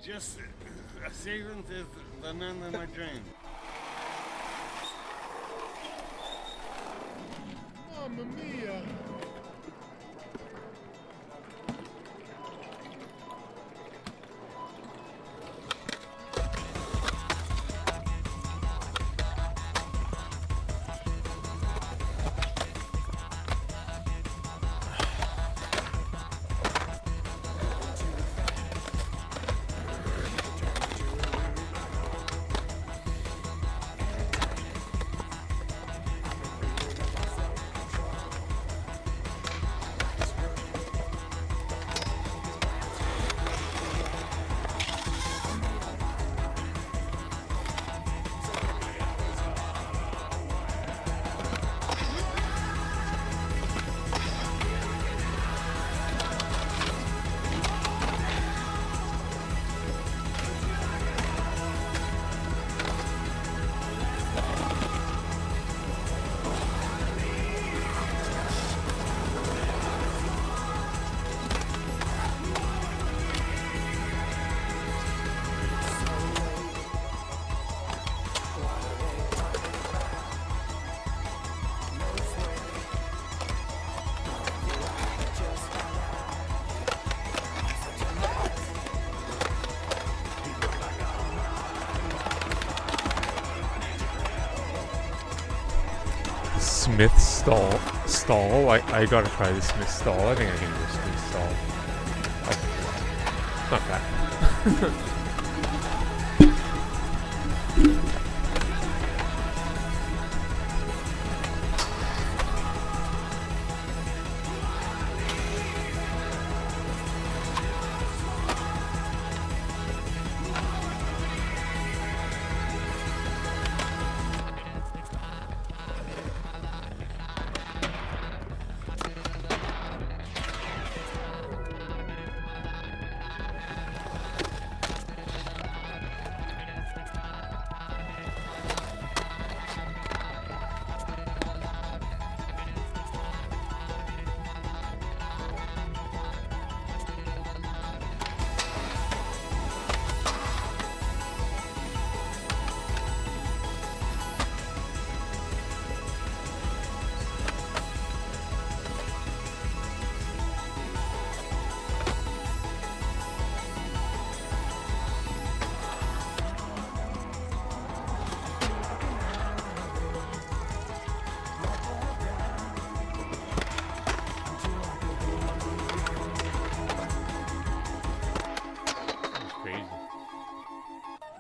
Just a sequence is the man in my dream. Mamma mia! Smith stall. I gotta try the Smith stall. I think I can do a Smith stall. Oh, not bad.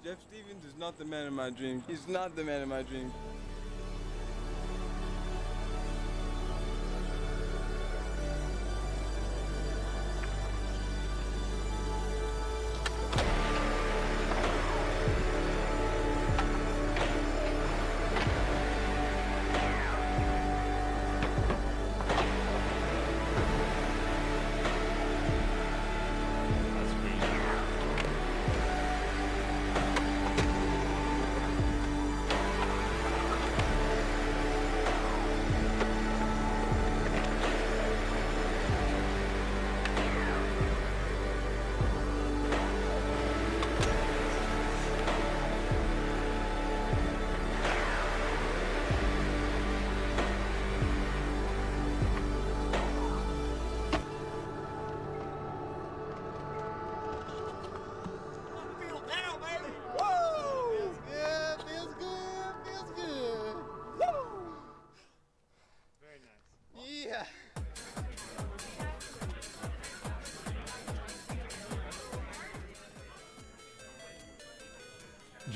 Jeff Stevens is not the man of my dreams. He's not the man of my dreams.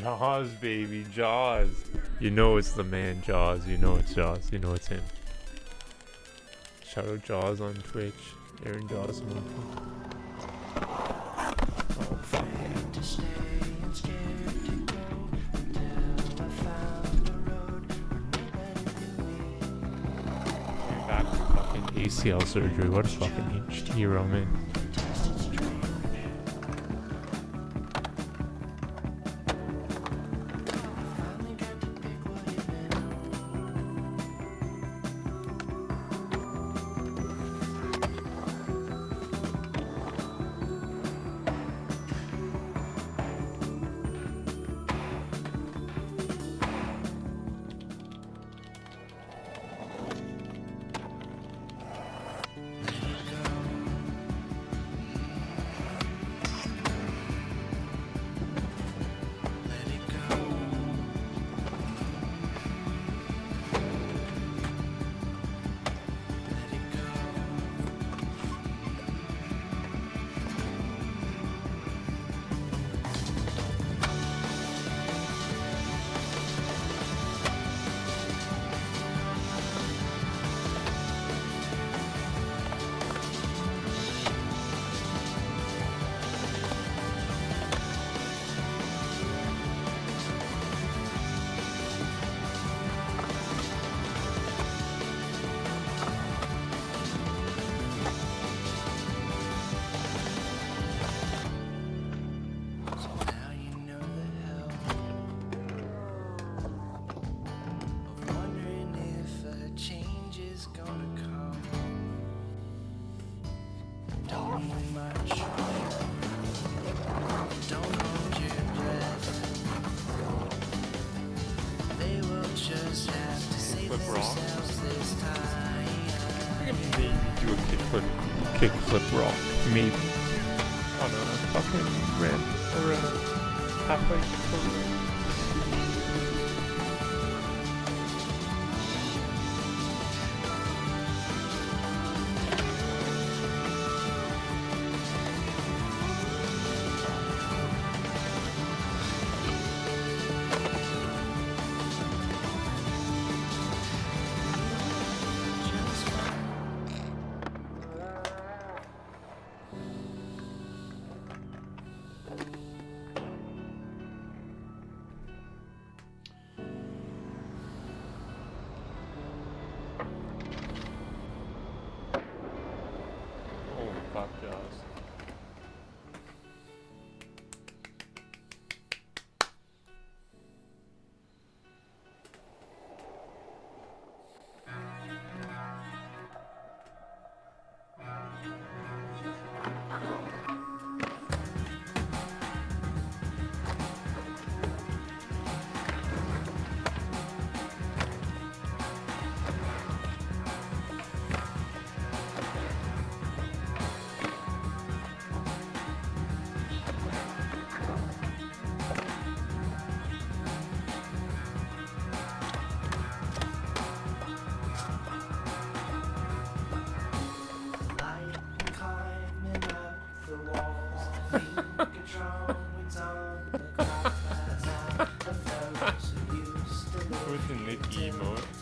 Jaws, baby, Jaws. You know it's the man, Jaws. You know it's Jaws. You know it's him. Shout out Jaws on Twitch. Aaron Jaws on Oh, fuck. Back from fucking ACL surgery. What a fucking hero, man. kickflip rock. I can maybe do a kickflip rock. Maybe. Oh no, I fucking ran around halfway through. Fuck Jaws. With the Nicky emote.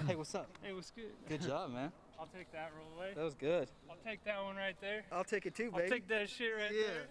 Hey, what's up? Hey, what's good? Good job, man. I'll take that roll away. That was good. I'll take that one right there. I'll take it too, I'll baby. take that shit right there.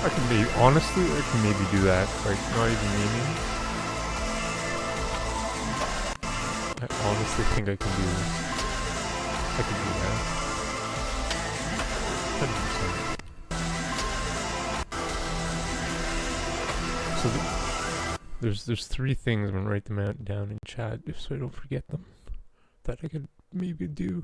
I can maybe, honestly, I can maybe do that. Like, not even meaning. I honestly think I can do this. I can do that. 100%. So there's three things. I'm gonna write them out down in chat if so I don't forget them. That I could maybe do.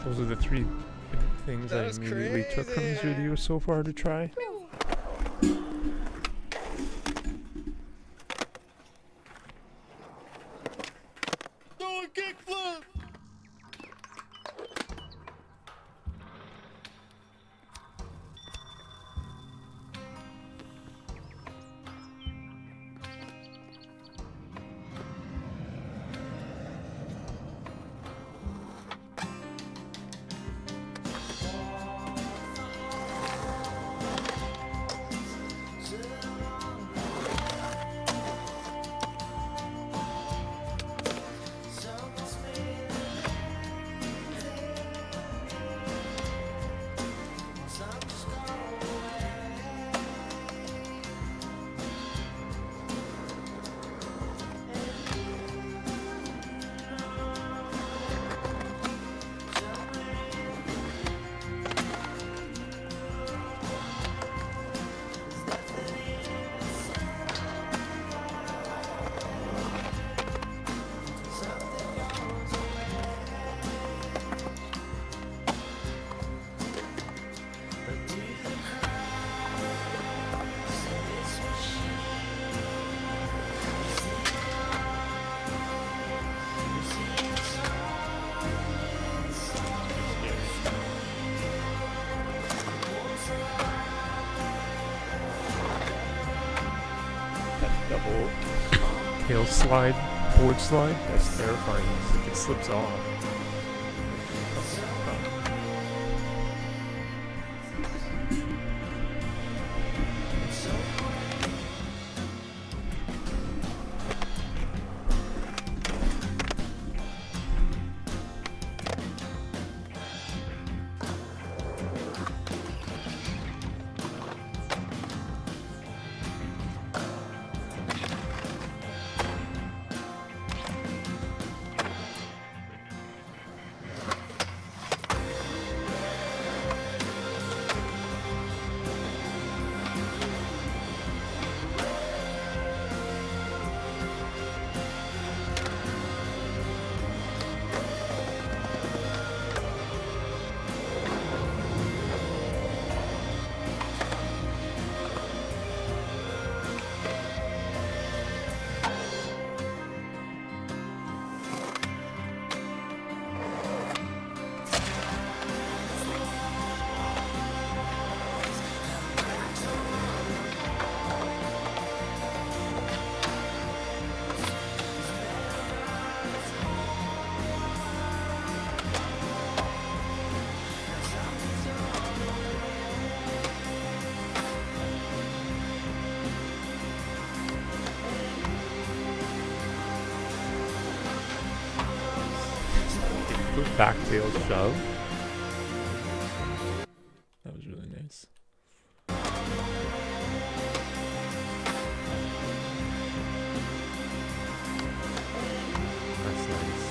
Those are the three things I That's immediately took from this crazy. video so far to try. Do a kickflip. Double tail slide, board slide. That's terrifying. If it slips off. Back tail shove. That was really nice. That's nice.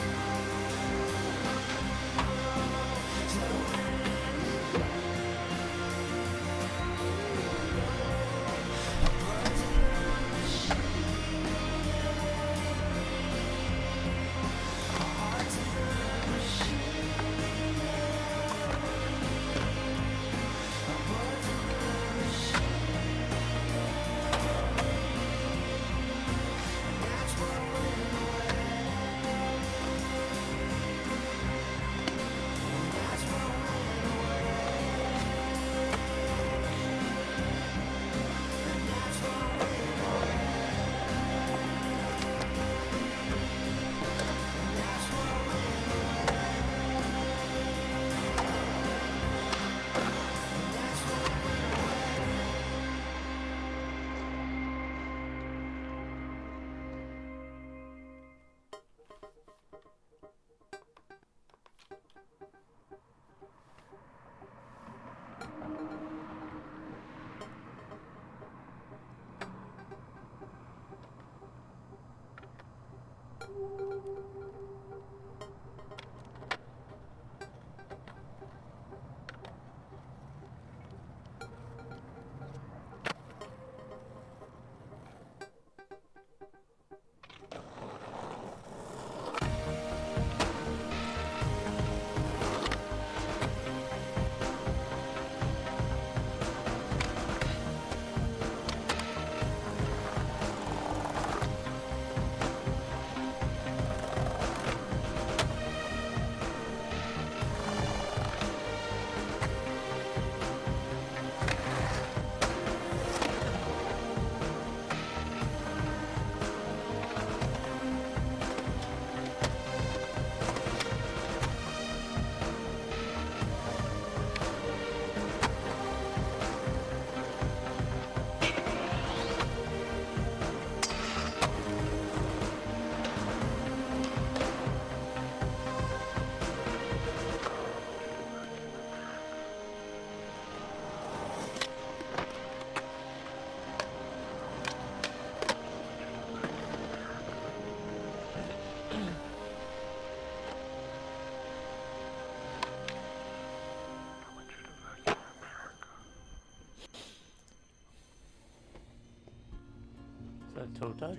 that toe touch?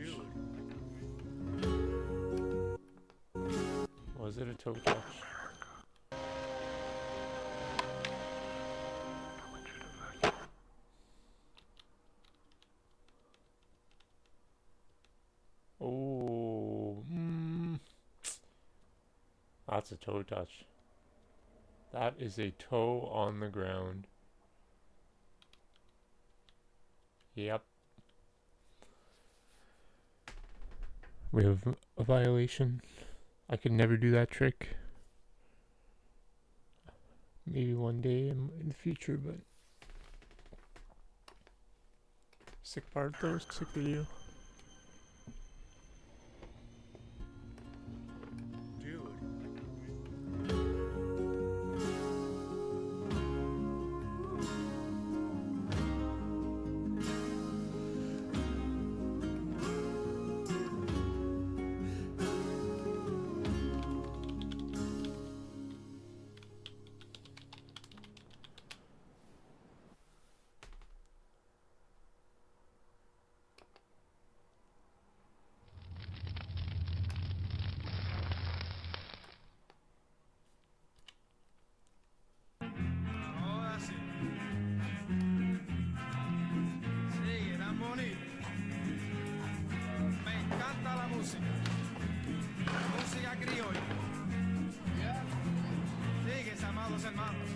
Was it a toe touch? Oh, that's a toe touch. That is a toe on the ground. Yep. We have a violation. I could never do that trick. Maybe one day in the future, but sick part though, sick video. Música criolla. Sigues, amados hermanos.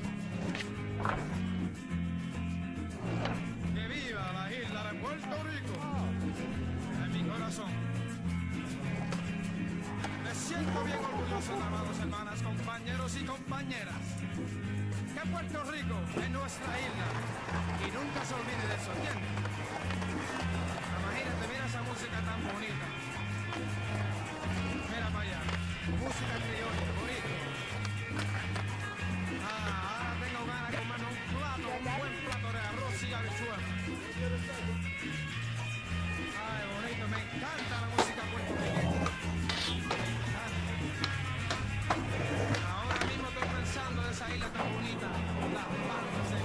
Que viva la isla de Puerto Rico. En mi corazón. Me siento bien orgulloso, amados hermanas, compañeros y compañeras. Que Puerto Rico es nuestra isla. Y nunca se olvide de eso, ¿entiendes? Imagínate, mira esa música tan bonita. Mira para allá. Música criolla, bonito. Ahora tengo ganas de comerme un buen plato de arroz y habichuelas. Ay, bonito, me encanta la música puertorriqueña. Ahora mismo estoy pensando en esa isla tan bonita, las palmas de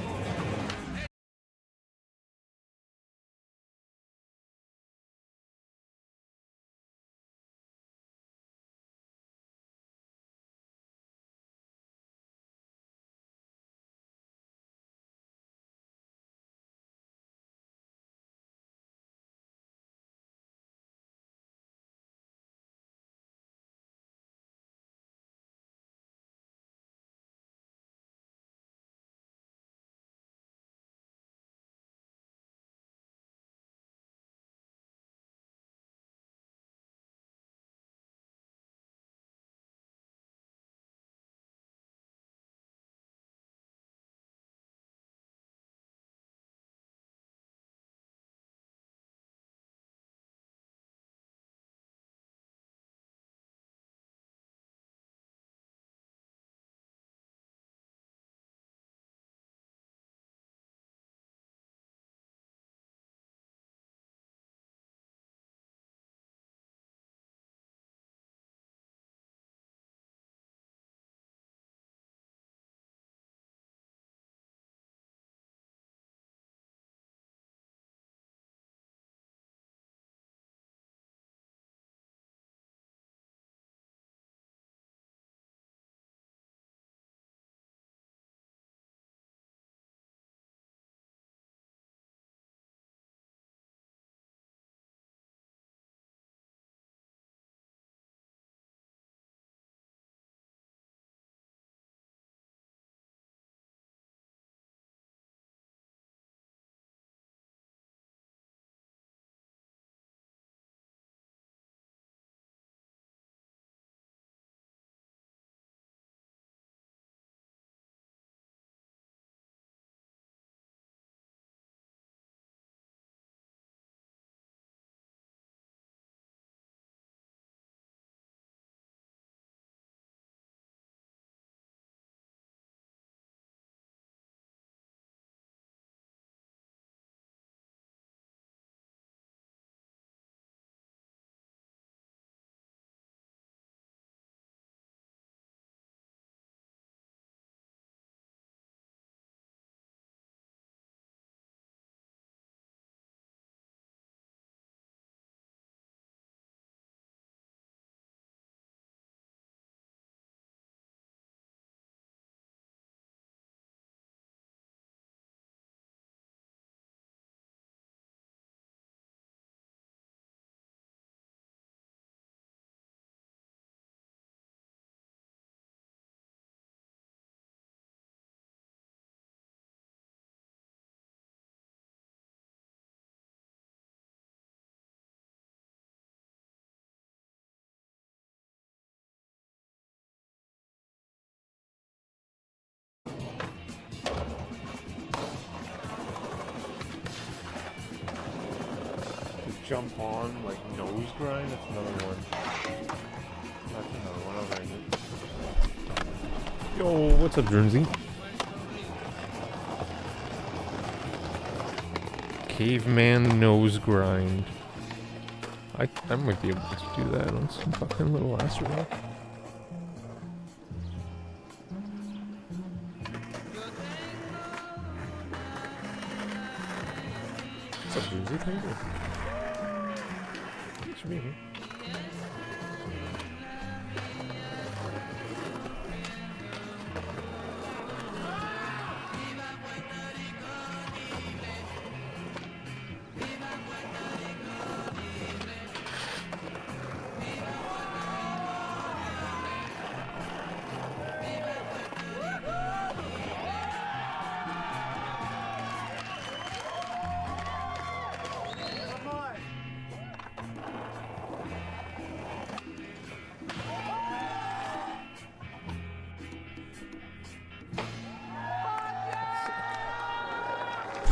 jump on, like nose grind. That's another one. That's another one. I'll write it. Yo, what's up, Jersey? Caveman nose grind. I might be able to do that on some fucking little ass rock. What's up, Jersey? How you doing? Thanks for being here.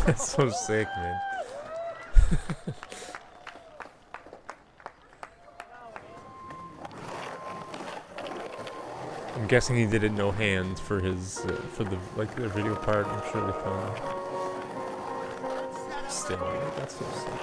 That's so sick, man. I'm guessing he did it no hands for his for the video part. I'm sure they filmed it. Still, that's so sick, man.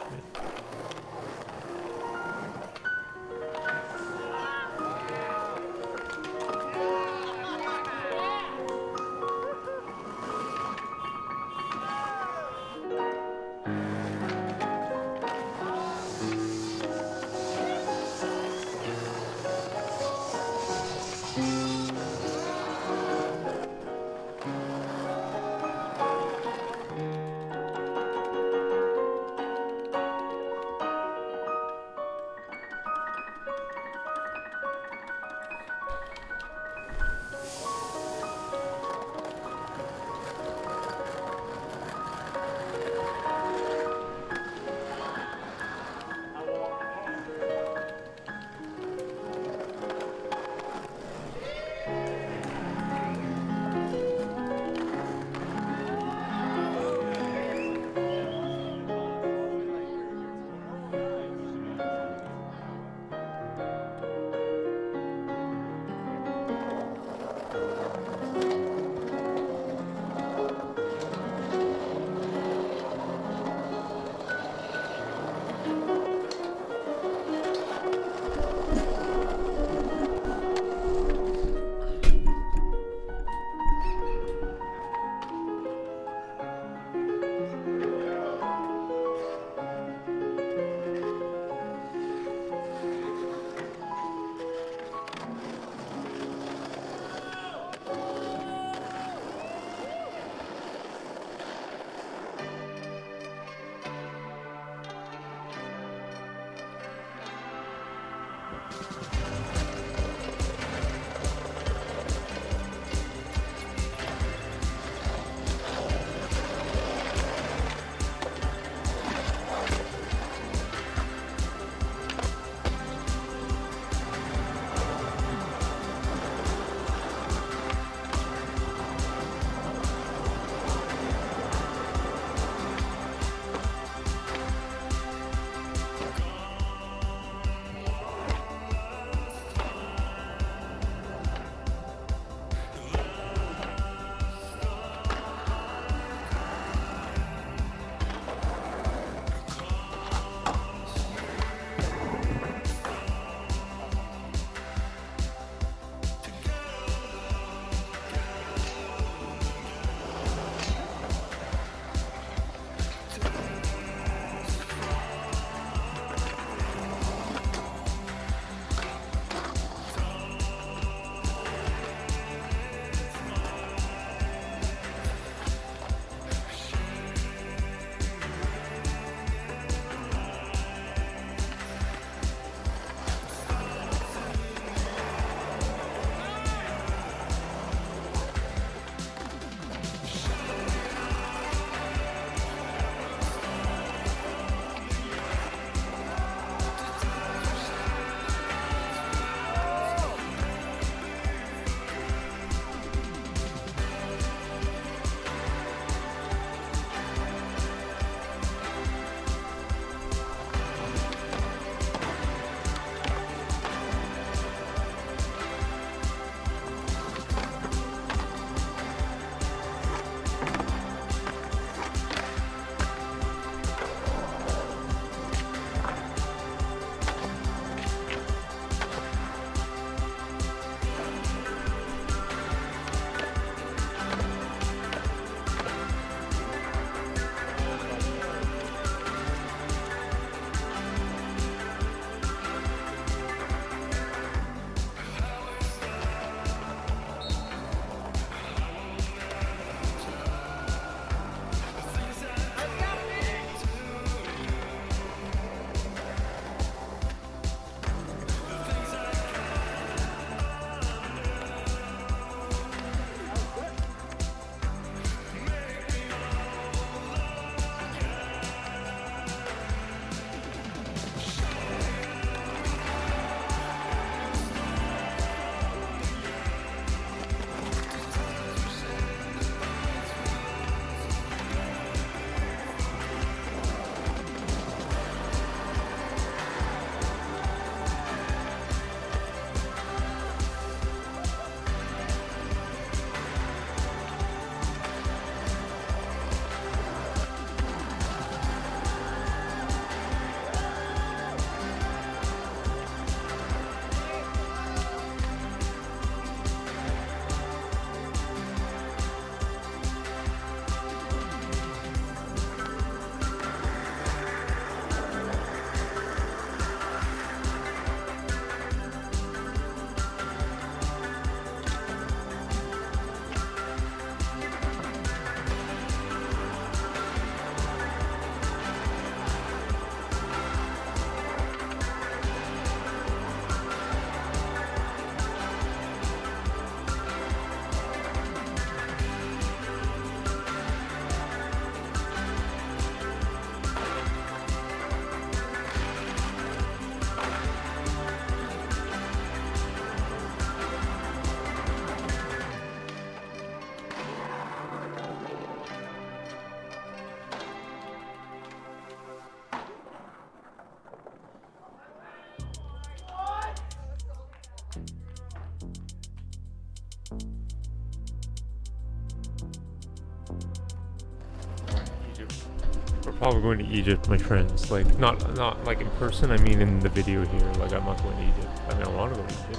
Oh, we're going to Egypt, my friends. Like, not like in person. I mean, in the video here. Like, I'm not going to Egypt. I mean, I want to go to Egypt.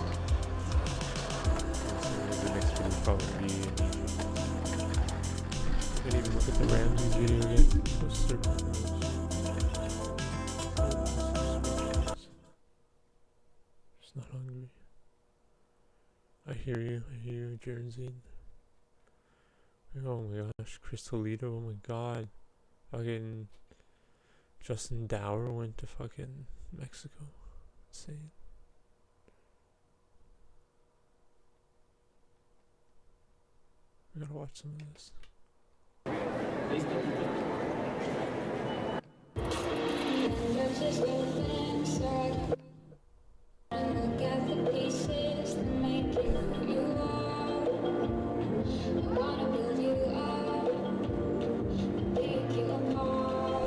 So the next video will probably be in Egypt. I didn't even look at the Ramses video again. Those serpent rows. Just not hungry. I hear you, Jersey. Oh my gosh, Crystalito, oh my god. Fucking Justin Dower went to fucking Mexico. Insane. We gotta watch some of this.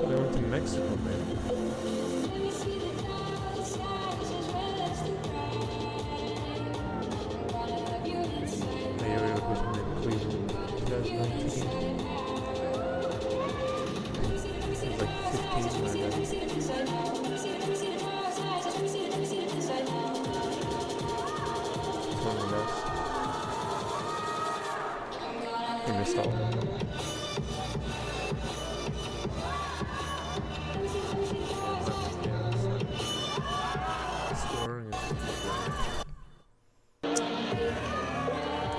They went to Mexico, man. Mayo was in Cleveland 2019. He was like 15 when I met him. He's one of the best. He missed out.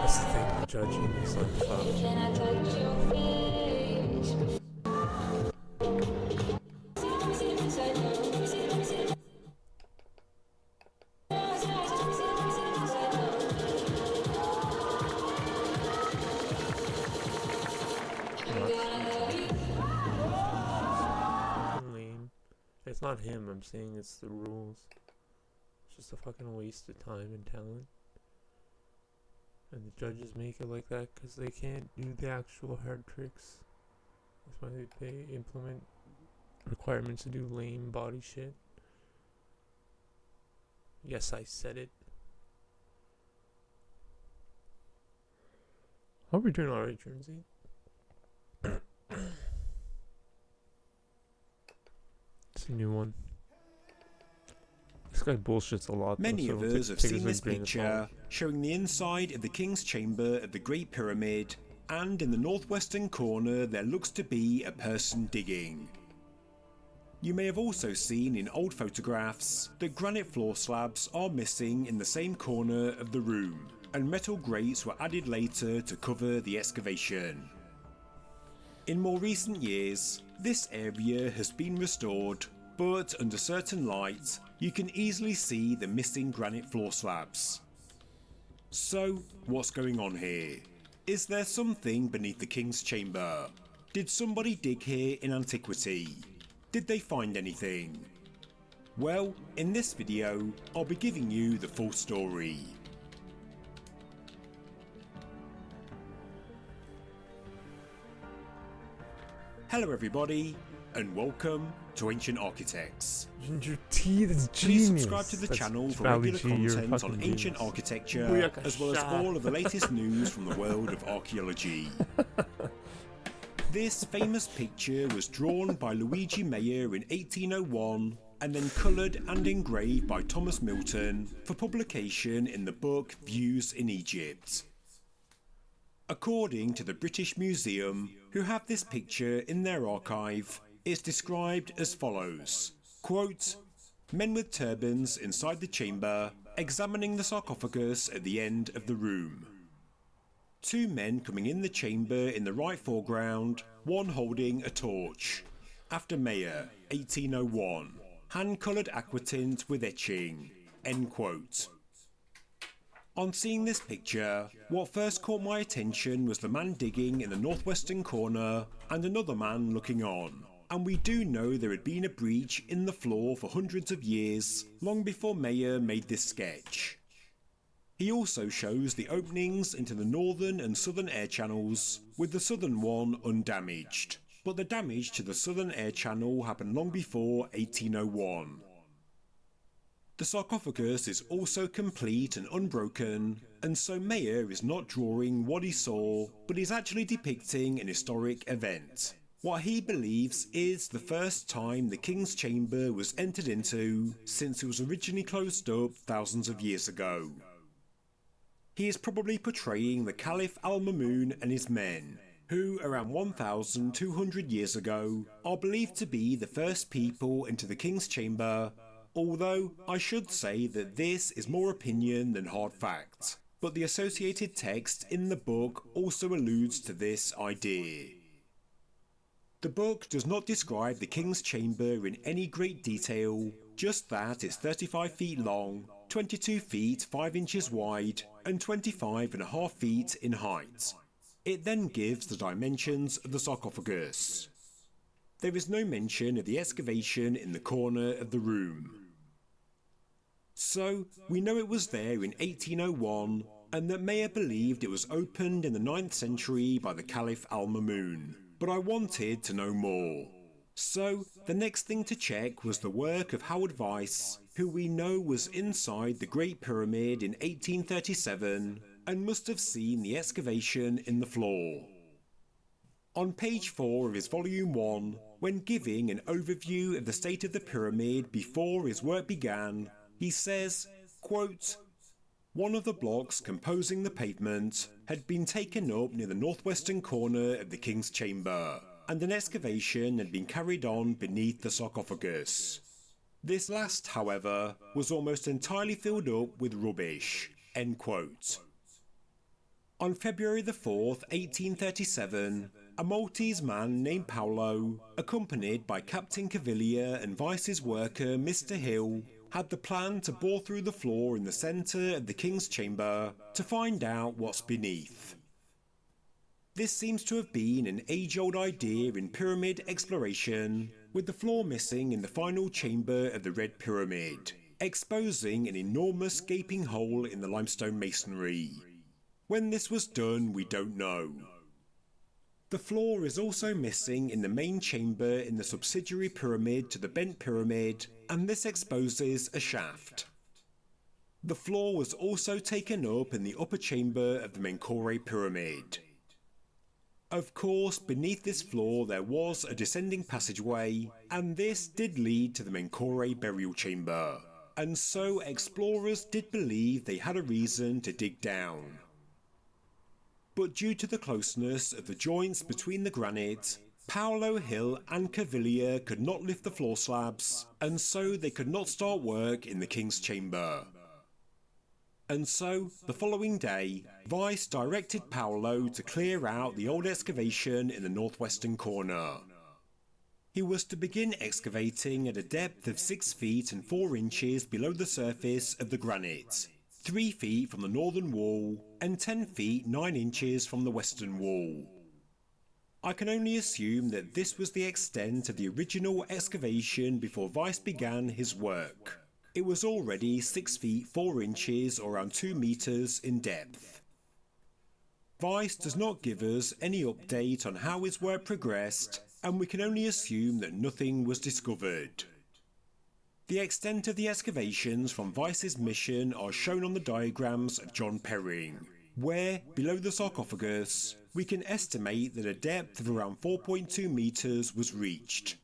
That's the thing, the judging is like fun. Lame. It's not him, I'm saying it's the rules. It's just a fucking waste of time and talent. And the judges make it like that because they can't do the actual hard tricks. That's why they implement requirements to do lame body shit. Yes, I said it. Hope you're doing alright, Jersey. It's a new one. This guy bullshits a lot. Many though, of so us have seen this picture showing the inside of the King's Chamber of the Great Pyramid, and in the northwestern corner there looks to be a person digging. You may have also seen in old photographs that granite floor slabs are missing in the same corner of the room, and metal grates were added later to cover the excavation. In more recent years, this area has been restored, but under certain light, you can easily see the missing granite floor slabs. So, what's going on here? Is there something beneath the King's Chamber? Did somebody dig here in antiquity? Did they find anything? Well, in this video, I'll be giving you the full story. Hello everybody, and welcome to Ancient Architects. Ginger tea, that's Please genius. subscribe to the That's channel for Valley regular G, you're content fucking on ancient genius. architecture, Booyaka as well as shot. all of the latest news from the world of archaeology. This famous picture was drawn by Luigi Mayer in 1801 and then coloured and engraved by Thomas Milton for publication in the book Views in Egypt. According to the British Museum, who have this picture in their archive, it's described as follows, quote, "Men with turbans inside the chamber, examining the sarcophagus at the end of the room. Two men coming in the chamber in the right foreground, one holding a torch. After Mayer, 1801. Hand-coloured aquatint with etching." End quote. On seeing this picture, what first caught my attention was the man digging in the northwestern corner and another man looking on. And we do know there had been a breach in the floor for hundreds of years, long before Mayer made this sketch. He also shows the openings into the northern and southern air channels, with the southern one undamaged. But the damage to the southern air channel happened long before 1801. The sarcophagus is also complete and unbroken, and so Mayer is not drawing what he saw, but is actually depicting an historic event. what he believes is the first time the King's Chamber was entered into since it was originally closed up thousands of years ago. He is probably portraying the Caliph al-Mamun and his men, who around 1,200 years ago are believed to be the first people into the King's Chamber, although I should say that this is more opinion than hard fact, but the associated text in the book also alludes to this idea. The book does not describe the King's Chamber in any great detail, just that it's 35 feet long, 22 feet 5 inches wide, and 25.5 feet in height. It then gives the dimensions of the sarcophagus. There is no mention of the excavation in the corner of the room. So, we know it was there in 1801, and that Maya believed it was opened in the 9th century by the Caliph al-Mamun, but I wanted to know more. So, the next thing to check was the work of Howard Weiss, who we know was inside the Great Pyramid in 1837, and must have seen the excavation in the floor. On page 4 of his volume 1, when giving an overview of the state of the pyramid before his work began, he says, quote, "One of the blocks composing the pavement had been taken up near the northwestern corner of the King's Chamber, and an excavation had been carried on beneath the sarcophagus. This last, however, was almost entirely filled up with rubbish." End quote. On February the 4th, 1837, a Maltese man named Paolo, accompanied by Captain Caviglia and Vice's worker Mr. Hill, had the plan to bore through the floor in the centre of the King's Chamber to find out what's beneath. This seems to have been an age-old idea in pyramid exploration, with the floor missing in the final chamber of the Red Pyramid, exposing an enormous gaping hole in the limestone masonry. When this was done, we don't know. The floor is also missing in the main chamber in the subsidiary pyramid to the bent pyramid, and this exposes a shaft. The floor was also taken up in the upper chamber of the Menkaure pyramid. Of course, beneath this floor there was a descending passageway, and this did lead to the Menkaure burial chamber, and so explorers did believe they had a reason to dig down. But due to the closeness of the joints between the granite, Paolo, Hill and Caviglia could not lift the floor slabs, and so they could not start work in the King's Chamber. And so, the following day, Vice directed Paolo to clear out the old excavation in the northwestern corner. He was to begin excavating at a depth of 6 feet and 4 inches below the surface of the granite, 3 feet from the northern wall, and 10 feet 9 inches from the western wall. I can only assume that this was the extent of the original excavation before Vice began his work. It was already 6 feet 4 inches or around 2 meters in depth. Vice does not give us any update on how his work progressed, and we can only assume that nothing was discovered. The extent of the excavations from Vice's mission are shown on the diagrams of John Perring, where, below the sarcophagus, we can estimate that a depth of around 4.2 meters was reached.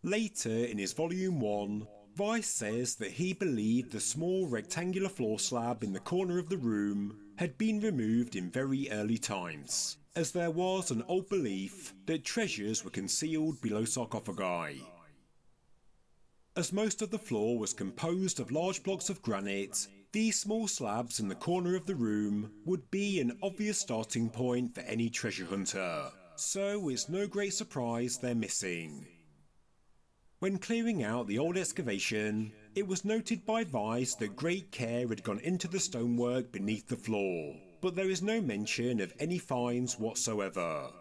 Later in his volume 1, Vice says that he believed the small rectangular floor slab in the corner of the room had been removed in very early times, as there was an old belief that treasures were concealed below sarcophagi. As most of the floor was composed of large blocks of granite, these small slabs in the corner of the room would be an obvious starting point for any treasure hunter, so it's no great surprise they're missing. When clearing out the old excavation, it was noted by Vice that great care had gone into the stonework beneath the floor, but there is no mention of any finds whatsoever.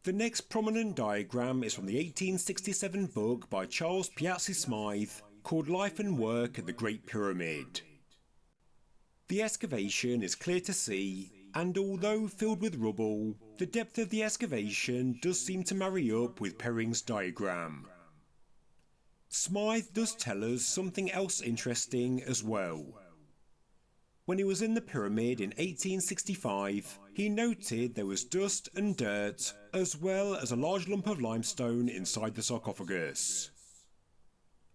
The next prominent diagram is from the 1867 book by Charles Piazzi Smythe called Life and Work at the Great Pyramid. The excavation is clear to see, and although filled with rubble, the depth of the excavation does seem to marry up with Perring's diagram. Smythe does tell us something else interesting as well. When he was in the pyramid in 1865, he noted there was dust and dirt, as well as a large lump of limestone inside the sarcophagus.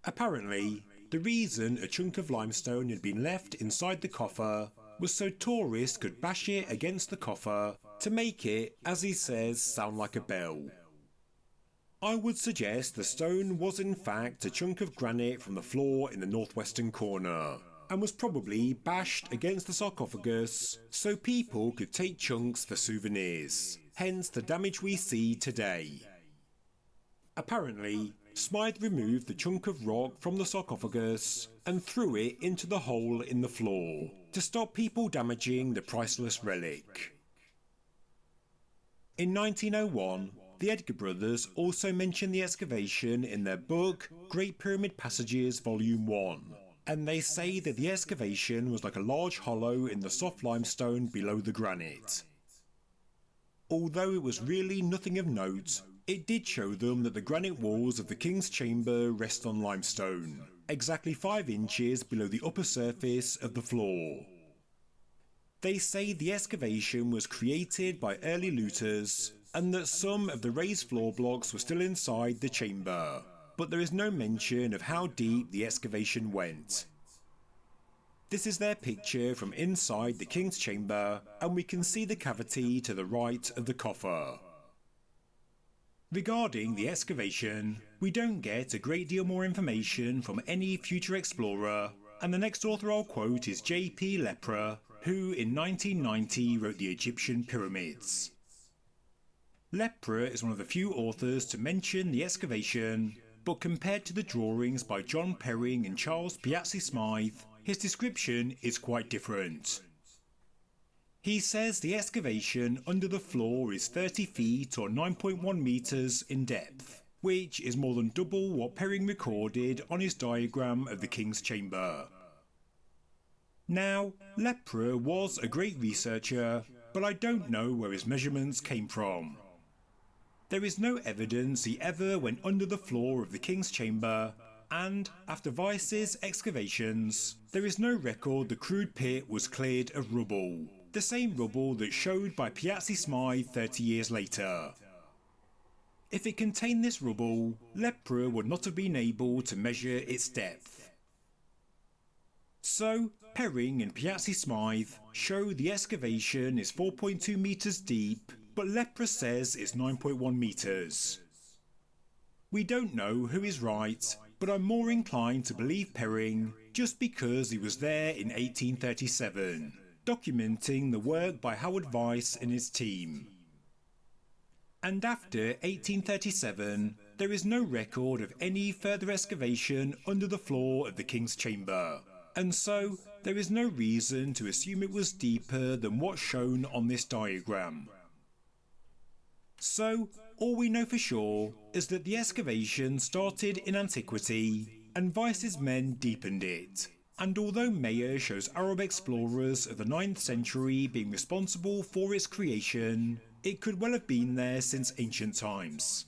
Apparently, the reason a chunk of limestone had been left inside the coffer was so tourists could bash it against the coffer to make it, as he says, sound like a bell. I would suggest the stone was in fact a chunk of granite from the floor in the northwestern corner, and was probably bashed against the sarcophagus so people could take chunks for souvenirs, hence the damage we see today. Apparently, Smythe removed the chunk of rock from the sarcophagus and threw it into the hole in the floor to stop people damaging the priceless relic. In 1901, the Edgar brothers also mentioned the excavation in their book Great Pyramid Passages Volume 1, and they say that the excavation was like a large hollow in the soft limestone below the granite. Although it was really nothing of note, it did show them that the granite walls of the King's Chamber rest on limestone, exactly 5 inches below the upper surface of the floor. They say the excavation was created by early looters, and that some of the raised floor blocks were still inside the chamber, but there is no mention of how deep the excavation went. This is their picture from inside the King's Chamber, and we can see the cavity to the right of the coffer. Regarding the excavation, we don't get a great deal more information from any future explorer, and the next author I'll quote is J.P. Lepra, who in 1990 wrote the Egyptian pyramids. Lepra is one of the few authors to mention the excavation, but compared to the drawings by John Perring and Charles Piazzi Smythe, his description is quite different. He says the excavation under the floor is 30 feet or 9.1 meters in depth, which is more than double what Perring recorded on his diagram of the King's Chamber. Now, Lepra was a great researcher, but I don't know where his measurements came from. There is no evidence he ever went under the floor of the King's Chamber, and after Weiss's excavations, there is no record the crude pit was cleared of rubble, the same rubble that showed by Piazzi Smythe 30 years later. If it contained this rubble, Lepra would not have been able to measure its depth. So, Perring and Piazzi Smythe show the excavation is 4.2 meters deep, but Lepra says it's 9.1 meters. We don't know who is right, but I'm more inclined to believe Perring just because he was there in 1837, documenting the work by Howard Weiss and his team. And after 1837, there is no record of any further excavation under the floor of the King's Chamber, and so there is no reason to assume it was deeper than what's shown on this diagram. So, all we know for sure is that the excavation started in antiquity, and Weiss's men deepened it. And although Mayer shows Arab explorers of the 9th century being responsible for its creation, it could well have been there since ancient times.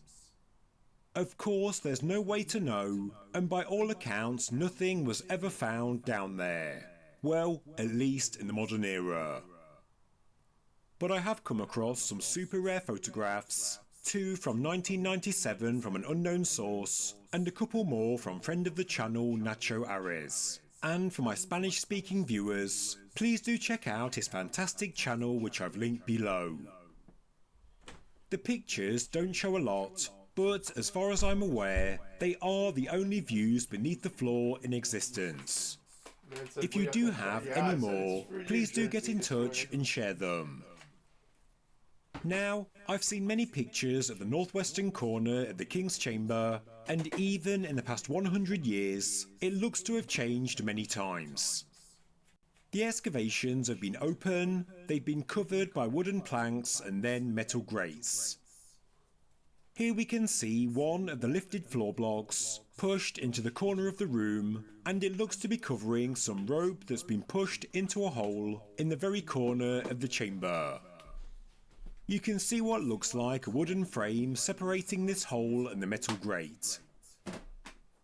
Of course, there's no way to know, and by all accounts nothing was ever found down there. Well, at least in the modern era. But I have come across some super rare photographs, 2 from 1997 from an unknown source, and a couple more from friend of the channel Nacho Ares. And for my Spanish speaking viewers, please do check out his fantastic channel which I've linked below. The pictures don't show a lot, but as far as I'm aware, they are the only views beneath the floor in existence. If you do have any more, please do get in touch and share them. Now, I've seen many pictures of the northwestern corner of the King's Chamber, and even in the past 100 years, it looks to have changed many times. The excavations have been open, they've been covered by wooden planks and then metal grates. Here we can see one of the lifted floor blocks pushed into the corner of the room, and it looks to be covering some rope that's been pushed into a hole in the very corner of the chamber. You can see what looks like a wooden frame separating this hole and the metal grate.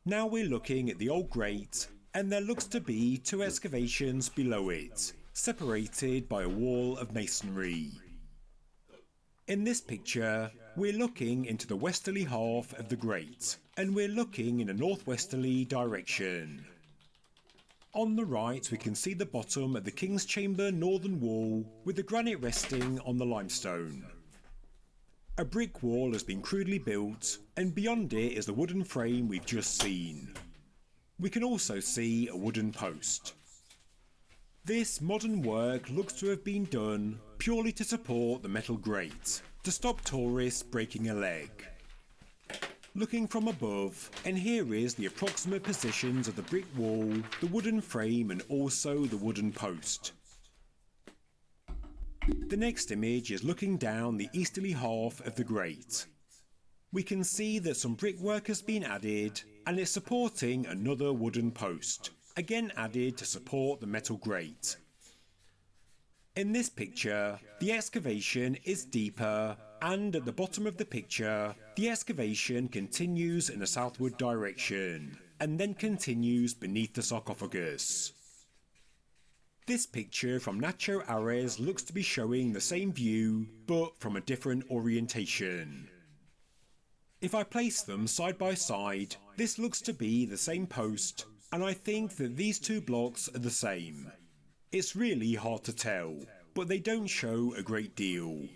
Now we're looking at the old grate, and there looks to be 2 excavations below it, separated by a wall of masonry. In this picture, we're looking into the westerly half of the grate, and we're looking in a northwesterly direction. On the right we can see the bottom of the King's Chamber northern wall with the granite resting on the limestone. A brick wall has been crudely built, and beyond it is the wooden frame we've just seen. We can also see a wooden post. This modern work looks to have been done purely to support the metal grate, to stop tourists breaking a leg. Looking from above, and here is the approximate positions of the brick wall, the wooden frame and also the wooden post. The next image is looking down the easterly half of the grate. We can see that some brickwork has been added, and it's supporting another wooden post, again added to support the metal grate. In this picture, the excavation is deeper, and at the bottom of the picture, the excavation continues in a southward direction, and then continues beneath the sarcophagus. This picture from Nacho Ares looks to be showing the same view, but from a different orientation. If I place them side by side, this looks to be the same post, and I think that these two blocks are the same. It's really hard to tell, but they don't show a great deal.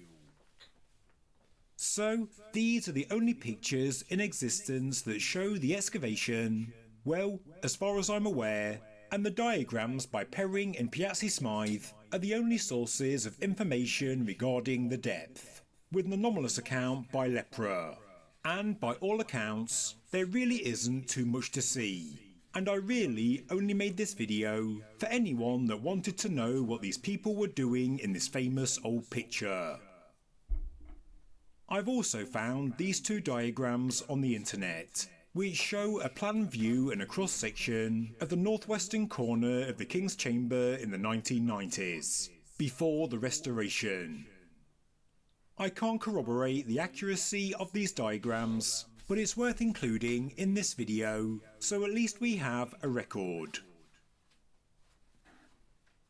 So, these are the only pictures in existence that show the excavation, well, as far as I'm aware, and the diagrams by Perring and Piazzi Smythe are the only sources of information regarding the depth, with an anomalous account by Lepra. And by all accounts, there really isn't too much to see. And I really only made this video for anyone that wanted to know what these people were doing in this famous old picture. I've also found these two diagrams on the internet, which show a plan view and a cross-section of the northwestern corner of the King's Chamber in the 1990s, before the restoration. I can't corroborate the accuracy of these diagrams, but it's worth including in this video, so at least we have a record.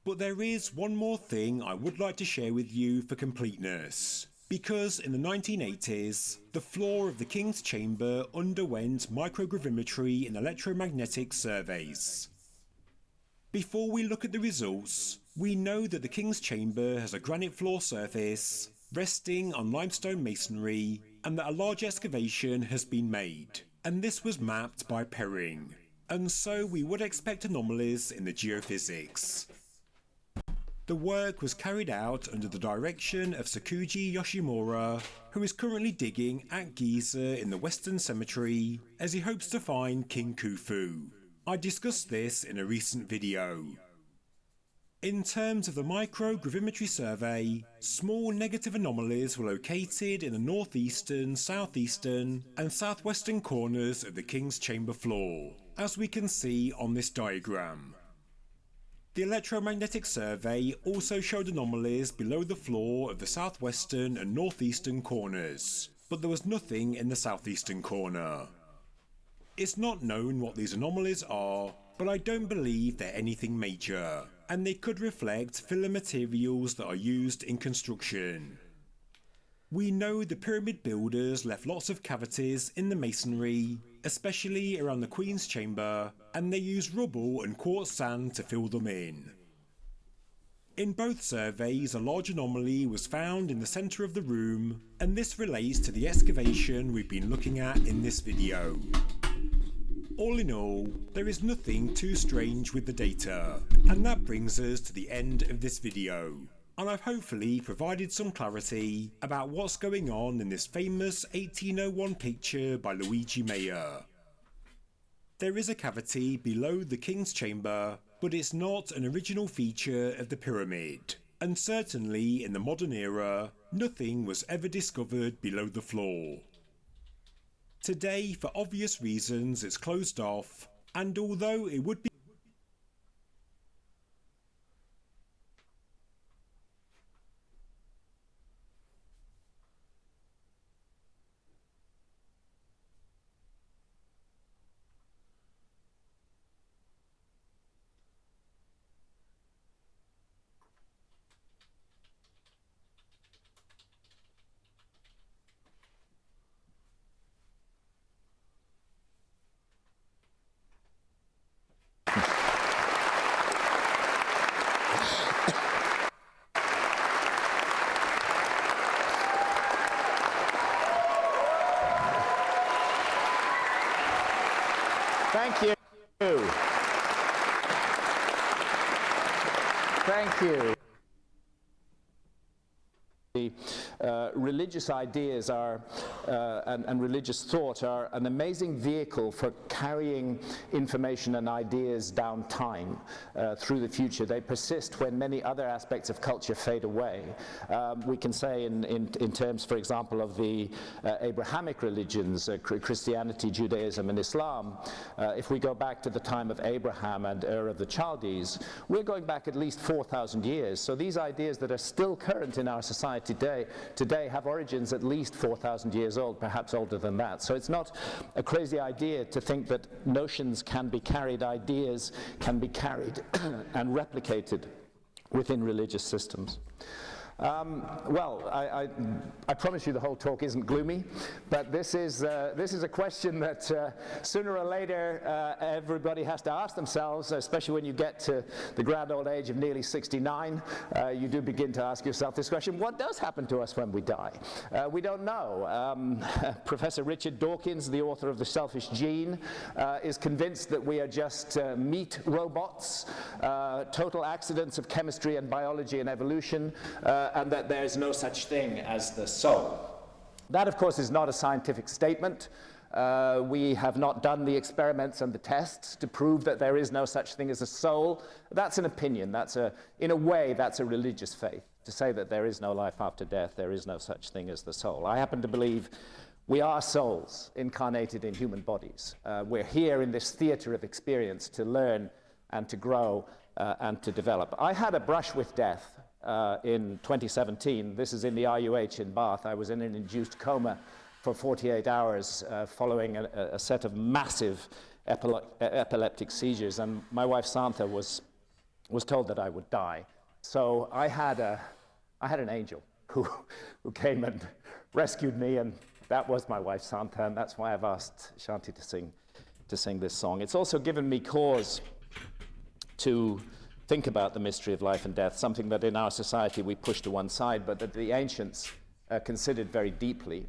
But there is one more thing I would like to share with you for completeness, because in the 1980s, the floor of the King's Chamber underwent microgravimetry and electromagnetic surveys. Before we look at the results, we know that the King's Chamber has a granite floor surface, resting on limestone masonry, and that a large excavation has been made, and this was mapped by Perring, and so we would expect anomalies in the geophysics. The work was carried out under the direction of Sakuji Yoshimura, who is currently digging at Gyges in the Western Cemetery as he hopes to find King Khufu. I discussed this in a recent video. In terms of the microgravimetry survey, small negative anomalies were located in the northeastern, southeastern and southwestern corners of the King's Chamber floor, as we can see on this diagram. The electromagnetic survey also showed anomalies below the floor of the southwestern and northeastern corners, but there was nothing in the southeastern corner. It's not known what these anomalies are, but I don't believe they're anything major, and they could reflect filler materials that are used in construction. We know the pyramid builders left lots of cavities in the masonry, especially around the Queen's Chamber, and they used rubble and quartz sand to fill them in. In both surveys, a large anomaly was found in the centre of the room, and this relates to the excavation we've been looking at in this video. All in all, there is nothing too strange with the data, and that brings us to the end of this video, and I've hopefully provided some clarity about what's going on in this famous 1801 picture by Luigi Meyer. There is a cavity below the King's Chamber, but it's not an original feature of the pyramid, and certainly in the modern era, nothing was ever discovered below the floor. Today, for obvious reasons, it's closed off, and although it would be Thank you. Thank you. Religious ideas are, and religious thought are an amazing vehicle for carrying information and ideas down time through the future. They persist when many other aspects of culture fade away. We can say in terms, for example, of the Abrahamic religions, Christianity, Judaism, and Islam, if we go back to the time of Abraham and Ur of the Chaldees, we're going back at least 4,000 years. So these ideas that are still current in our society today have origins at least 4,000 years old, perhaps older than that. So it's not a crazy idea to think that notions can be carried, ideas can be carried and replicated within religious systems. Well, I promise you the whole talk isn't gloomy, but this is a question that sooner or later everybody has to ask themselves, especially when you get to the grand old age of nearly 69. You do begin to ask yourself this question: what does happen to us when we die? We don't know. Professor Richard Dawkins, the author of The Selfish Gene, is convinced that we are just meat robots, total accidents of chemistry and biology and evolution, and that there is no such thing as the soul. That, of course, is not a scientific statement. We have not done the experiments and the tests to prove that there is no such thing as a soul. That's an opinion. In a way, that's a religious faith, to say that there is no life after death, there is no such thing as the soul. I happen to believe we are souls incarnated in human bodies. We're here in this theater of experience to learn and to grow and to develop. I had a brush with death in 2017. This is in the RUH in Bath. I was in an induced coma for 48 hours following a set of massive epileptic seizures, and my wife Santa was told that I would die. So I had an angel who came and rescued me, and that was my wife Santa, and that's why I've asked Shanti to sing this song. It's also given me cause to think about the mystery of life and death, something that in our society we push to one side, but that the ancients considered very deeply.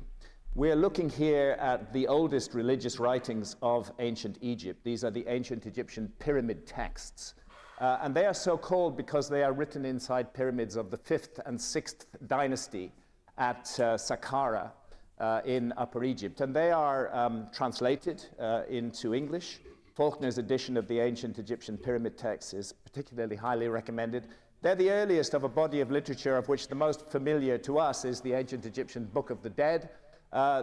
We're looking here at the oldest religious writings of ancient Egypt. These are the ancient Egyptian pyramid texts. And they are so called because they are written inside pyramids of the 5th and 6th dynasty at Saqqara in Upper Egypt. And they are translated into English. Faulkner's edition of the ancient Egyptian pyramid texts is particularly highly recommended. They're the earliest of a body of literature of which the most familiar to us is the ancient Egyptian Book of the Dead.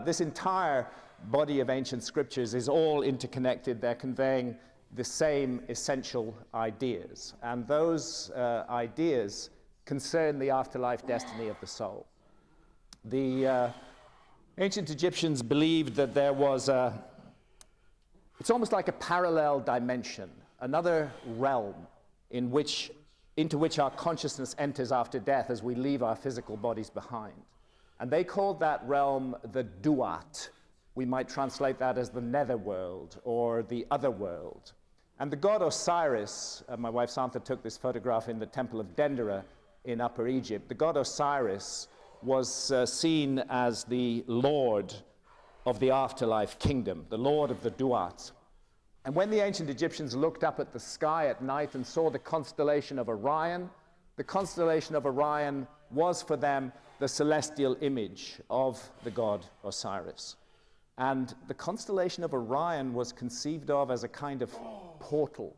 This entire body of ancient scriptures is all interconnected. They're conveying the same essential ideas. And those ideas concern the afterlife destiny of the soul. The ancient Egyptians believed that there was it's almost like a parallel dimension, another realm into which our consciousness enters after death as we leave our physical bodies behind. And they called that realm the Duat. We might translate that as the netherworld or the other world. And the god Osiris, my wife Santa took this photograph in the temple of Dendera in Upper Egypt. The god Osiris was seen as the lord of the afterlife kingdom, the lord of the Duat. And when the ancient Egyptians looked up at the sky at night and saw the constellation of Orion, the constellation of Orion was for them the celestial image of the god Osiris. And the constellation of Orion was conceived of as a kind of portal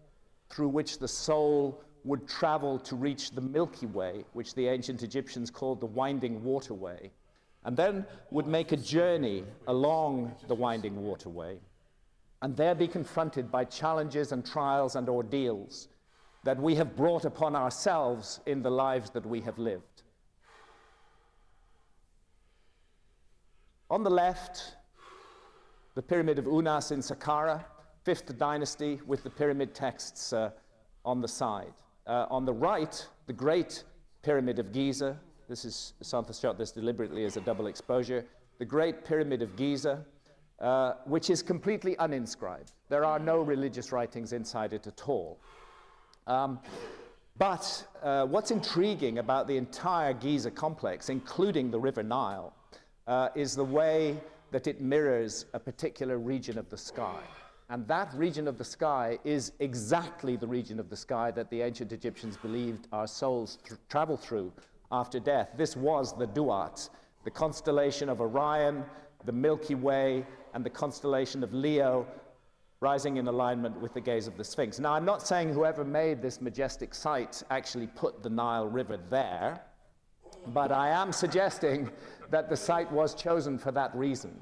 through which the soul would travel to reach the Milky Way, which the ancient Egyptians called the winding waterway, and then would make a journey along the winding waterway, and there be confronted by challenges and trials and ordeals that we have brought upon ourselves in the lives that we have lived. On the left, the pyramid of Unas in Saqqara, 5th dynasty, with the pyramid texts on the side. On the right, the great pyramid of Giza. This is, Santa shot this deliberately as a double exposure. The great pyramid of Giza, which is completely uninscribed. There are no religious writings inside it at all. But what's intriguing about the entire Giza complex, including the River Nile, is the way that it mirrors a particular region of the sky. And that region of the sky is exactly the region of the sky that the ancient Egyptians believed our souls travel through after death. This was the Duat, the constellation of Orion, the Milky Way, and the constellation of Leo, rising in alignment with the gaze of the Sphinx. Now, I'm not saying whoever made this majestic site actually put the Nile River there, but I am suggesting that the site was chosen for that reason.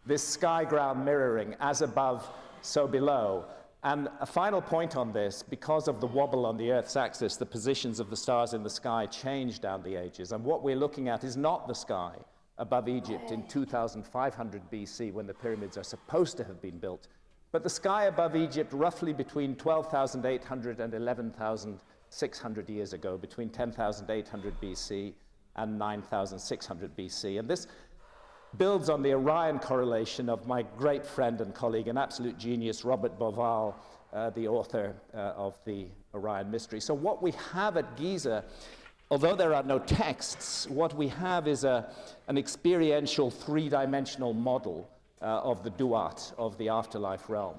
This sky-ground mirroring, as above, so below. And a final point on this, because of the wobble on the Earth's axis, the positions of the stars in the sky change down the ages. And what we're looking at is not the sky above Egypt in 2500 BC, when the pyramids are supposed to have been built, but the sky above Egypt roughly between 12,800 and 11,600 years ago, between 10,800 BC and 9,600 BC. And this builds on the Orion correlation of my great friend and colleague, an absolute genius, Robert Bauval, the author of the Orion Mystery. So what we have at Giza, although there are no texts, what we have is an experiential three-dimensional model of the Duat, of the afterlife realm.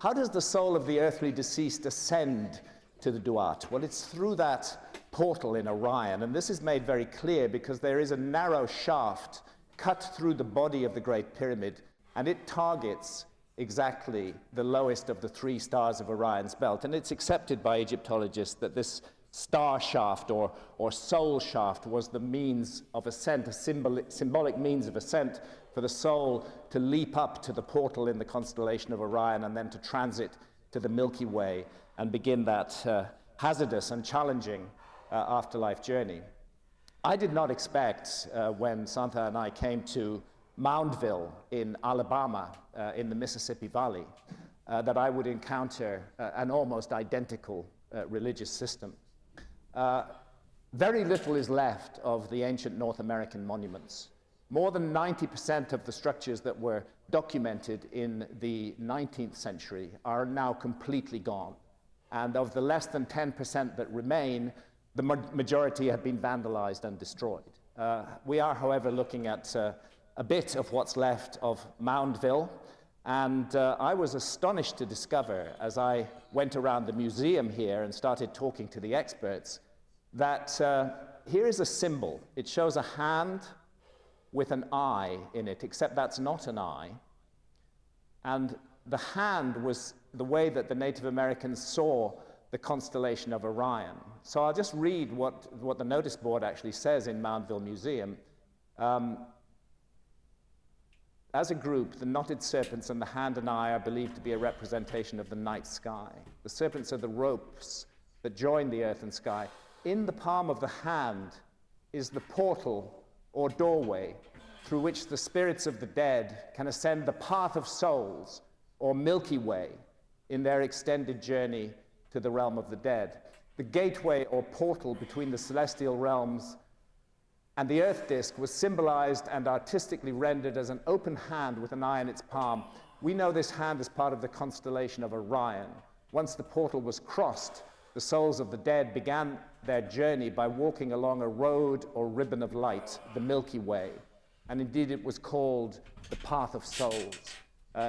How does the soul of the earthly deceased ascend to the Duat? Well, it's through that portal in Orion, and this is made very clear because there is a narrow shaft cut through the body of the Great Pyramid, and it targets exactly the lowest of the three stars of Orion's belt. And it's accepted by Egyptologists that this star shaft or soul shaft was the means of ascent, a symbolic means of ascent for the soul to leap up to the portal in the constellation of Orion and then to transit to the Milky Way and begin that hazardous and challenging afterlife journey. I did not expect when Santa and I came to Moundville in Alabama in the Mississippi Valley that I would encounter an almost identical religious system. Very little is left of the ancient North American monuments. More than 90% of the structures that were documented in the 19th century are now completely gone. And of the less than 10% that remain, the majority have been vandalized and destroyed. We are, however, looking at a bit of what's left of Moundville, and I was astonished to discover, as I went around the museum here and started talking to the experts, that here is a symbol. It shows a hand with an eye in it, except that's not an eye. And the hand was the way that the Native Americans saw the constellation of Orion. So I'll just read what the notice board actually says in Moundville Museum. As a group, the knotted serpents and the hand and eye are believed to be a representation of the night sky. The serpents are the ropes that join the earth and sky. In the palm of the hand is the portal or doorway through which the spirits of the dead can ascend the path of souls or Milky Way in their extended journey to the realm of the dead. The gateway or portal between the celestial realms and the earth disk was symbolized and artistically rendered as an open hand with an eye in its palm. We know this hand as part of the constellation of Orion. Once the portal was crossed, the souls of the dead began their journey by walking along a road or ribbon of light, the Milky Way. And indeed it was called the Path of Souls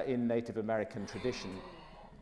in Native American tradition.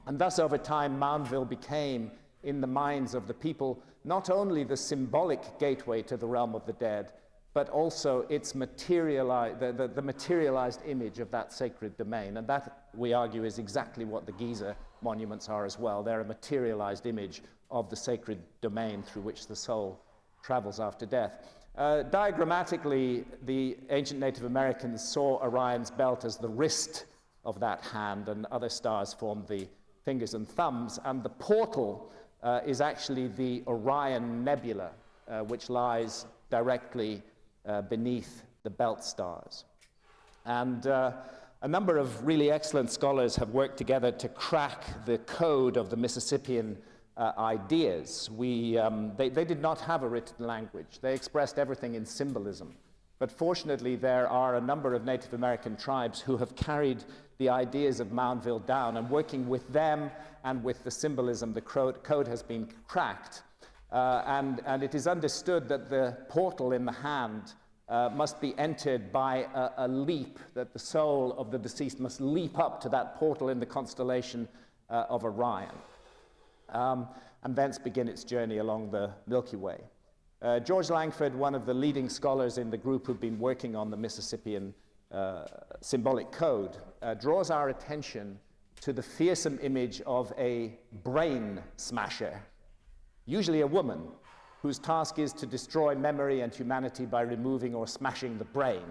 And thus over time, Moundville became, in the minds of the people, not only the symbolic gateway to the realm of the dead, but also its the materialized image of that sacred domain. And that, we argue, is exactly what the Giza monuments are as well. They're a materialized image of the sacred domain through which the soul travels after death. Diagrammatically, the ancient Native Americans saw Orion's belt as the wrist of that hand, and other stars formed the fingers and thumbs, and the portal is actually the Orion Nebula, which lies directly beneath the belt stars. And a number of really excellent scholars have worked together to crack the code of the Mississippian ideas. They did not have a written language. They expressed everything in symbolism. But fortunately, there are a number of Native American tribes who have carried the ideas of Moundville down, and working with them and with the symbolism, the code has been cracked. And it is understood that the portal in the hand must be entered by a leap, that the soul of the deceased must leap up to that portal in the constellation of Orion, and thence begin its journey along the Milky Way. George Langford, one of the leading scholars in the group who've been working on the Mississippian symbolic code, draws our attention to the fearsome image of a brain smasher, usually a woman, whose task is to destroy memory and humanity by removing or smashing the brain.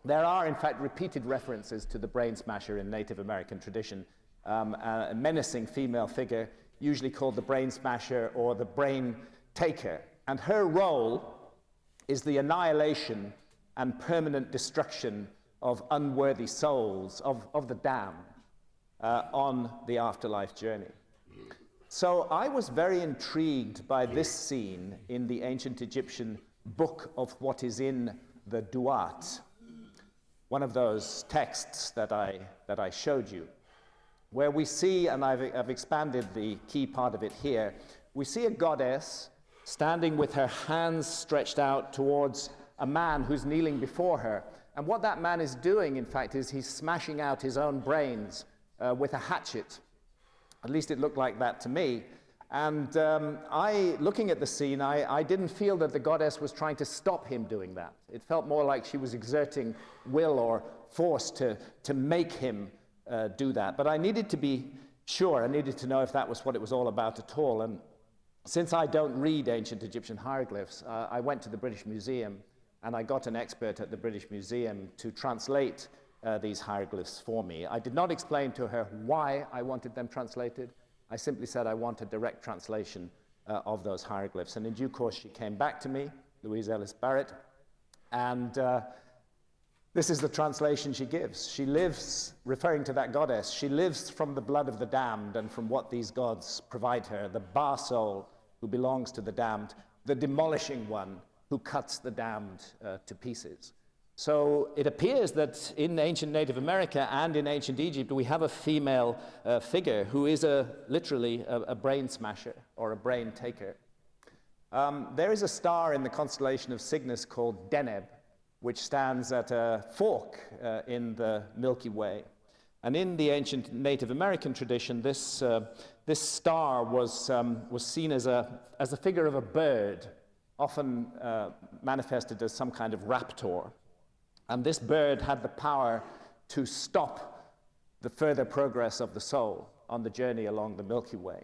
There are, in fact, repeated references to the brain smasher in Native American tradition, a menacing female figure, usually called the brain smasher or the brain taker. And her role is the annihilation and permanent destruction of unworthy souls, of the damned, on the afterlife journey. So I was very intrigued by this scene in the ancient Egyptian book of what is in the Duat, one of those texts that I showed you, where we see, and I've expanded the key part of it here, we see a goddess standing with her hands stretched out towards a man who's kneeling before her. And what that man is doing, in fact, is he's smashing out his own brains with a hatchet. At least it looked like that to me. And looking at the scene, I didn't feel that the goddess was trying to stop him doing that. It felt more like she was exerting will or force to make him do that. But I needed to be sure. I needed to know if that was what it was all about at all. And since I don't read ancient Egyptian hieroglyphs, I went to the British Museum and I got an expert at the British Museum to translate these hieroglyphs for me. I did not explain to her why I wanted them translated. I simply said I want a direct translation of those hieroglyphs. And in due course, she came back to me, Louise Ellis Barrett, and this is the translation she gives. She lives, referring to that goddess, she lives from the blood of the damned and from what these gods provide her, the bar soul who belongs to the damned, the demolishing one who cuts the damned to pieces. So it appears that in ancient Native America and in ancient Egypt, we have a female figure who is literally a brain smasher or a brain taker. There is a star in the constellation of Cygnus called Deneb, which stands at a fork in the Milky Way. And in the ancient Native American tradition, this star was seen as a figure of a bird, often manifested as some kind of raptor. And this bird had the power to stop the further progress of the soul on the journey along the Milky Way.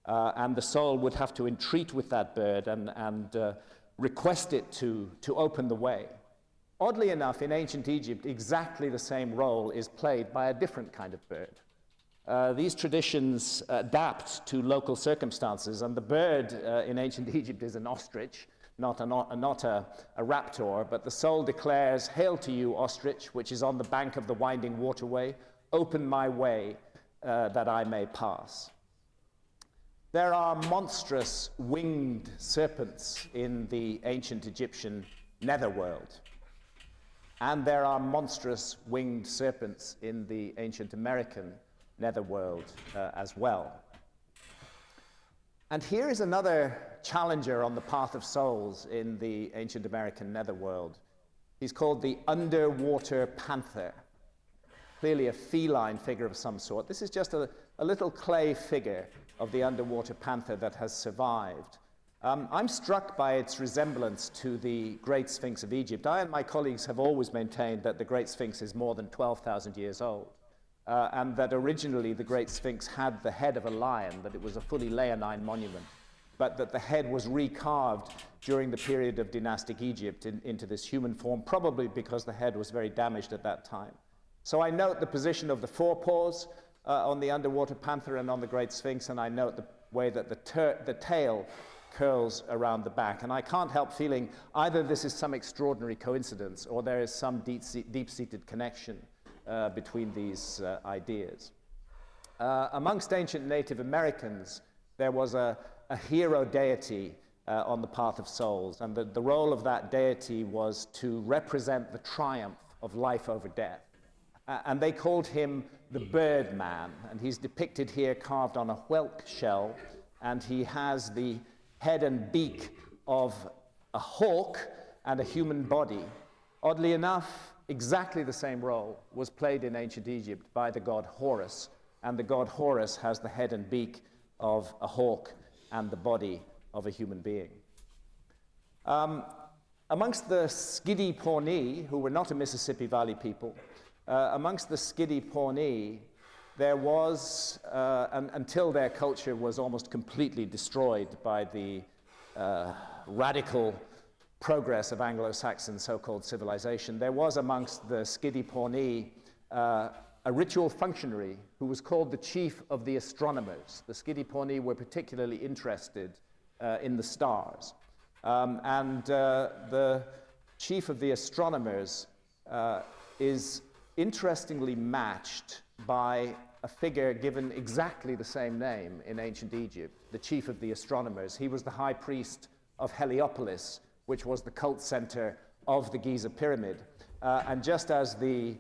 And the soul would have to entreat with that bird and request it to open the way. Oddly enough, in ancient Egypt, exactly the same role is played by a different kind of bird. These traditions adapt to local circumstances, and the bird in ancient Egypt is an ostrich, not a raptor, but the soul declares, "Hail to you, ostrich, which is on the bank of the winding waterway. Open my way that I may pass." There are monstrous winged serpents in the ancient Egyptian netherworld. And there are monstrous winged serpents in the ancient American netherworld as well. And here is another challenger on the path of souls in the ancient American netherworld. He's called the underwater panther, clearly a feline figure of some sort. This is just a little clay figure of the underwater panther that has survived. I'm struck by its resemblance to the Great Sphinx of Egypt. I and my colleagues have always maintained that the Great Sphinx is more than 12,000 years old, and that originally the Great Sphinx had the head of a lion, that it was a fully leonine monument, but that the head was recarved during the period of dynastic Egypt into this human form, probably because the head was very damaged at that time. So I note the position of the forepaws on the underwater panther and on the Great Sphinx, and I note the way that the tail curls around the back. And I can't help feeling either this is some extraordinary coincidence or there is some deep-seated connection between these ideas. Amongst ancient Native Americans, there was a hero deity on the path of souls, and the role of that deity was to represent the triumph of life over death. And they called him the Bird Man, and he's depicted here carved on a whelk shell, and he has the head and beak of a hawk and a human body. Oddly enough, exactly the same role was played in ancient Egypt by the god Horus, and the god Horus has the head and beak of a hawk and the body of a human being. Amongst the Skidi Pawnee, who were not a Mississippi Valley people, amongst the Skidi Pawnee, there was, until their culture was almost completely destroyed by the radical progress of Anglo-Saxon so-called civilization, there was amongst the Skidi Pawnee a ritual functionary who was called the chief of the astronomers. The Skidi Pawnee were particularly interested in the stars. The chief of the astronomers is interestingly matched by a figure given exactly the same name in ancient Egypt, the chief of the astronomers. He was the high priest of Heliopolis, which was the cult center of the Giza pyramid. And just as the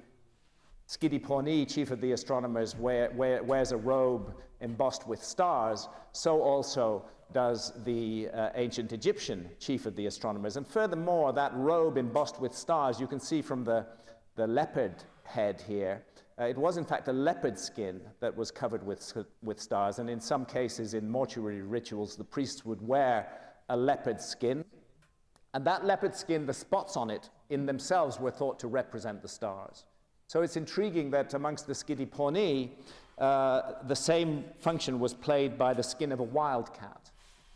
Skidi Pawnee, chief of the astronomers, wears a robe embossed with stars, so also does the ancient Egyptian chief of the astronomers. And furthermore, that robe embossed with stars, you can see from the leopard head here, it was in fact a leopard skin that was covered with stars, and in some cases in mortuary rituals the priests would wear a leopard skin, and that leopard skin, the spots on it in themselves were thought to represent the stars. So it's intriguing that amongst the Skidi Pawnee, the same function was played by the skin of a wildcat,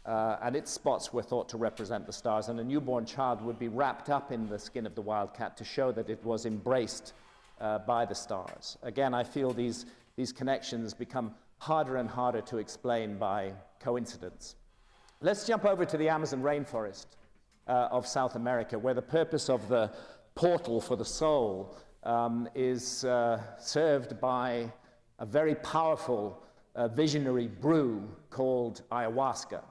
and its spots were thought to represent the stars, and a newborn child would be wrapped up in the skin of the wildcat to show that it was embraced by the stars. Again, I feel these connections become harder and harder to explain by coincidence. Let's jump over to the Amazon rainforest of South America, where the purpose of the portal for the soul is served by a very powerful visionary brew called ayahuasca.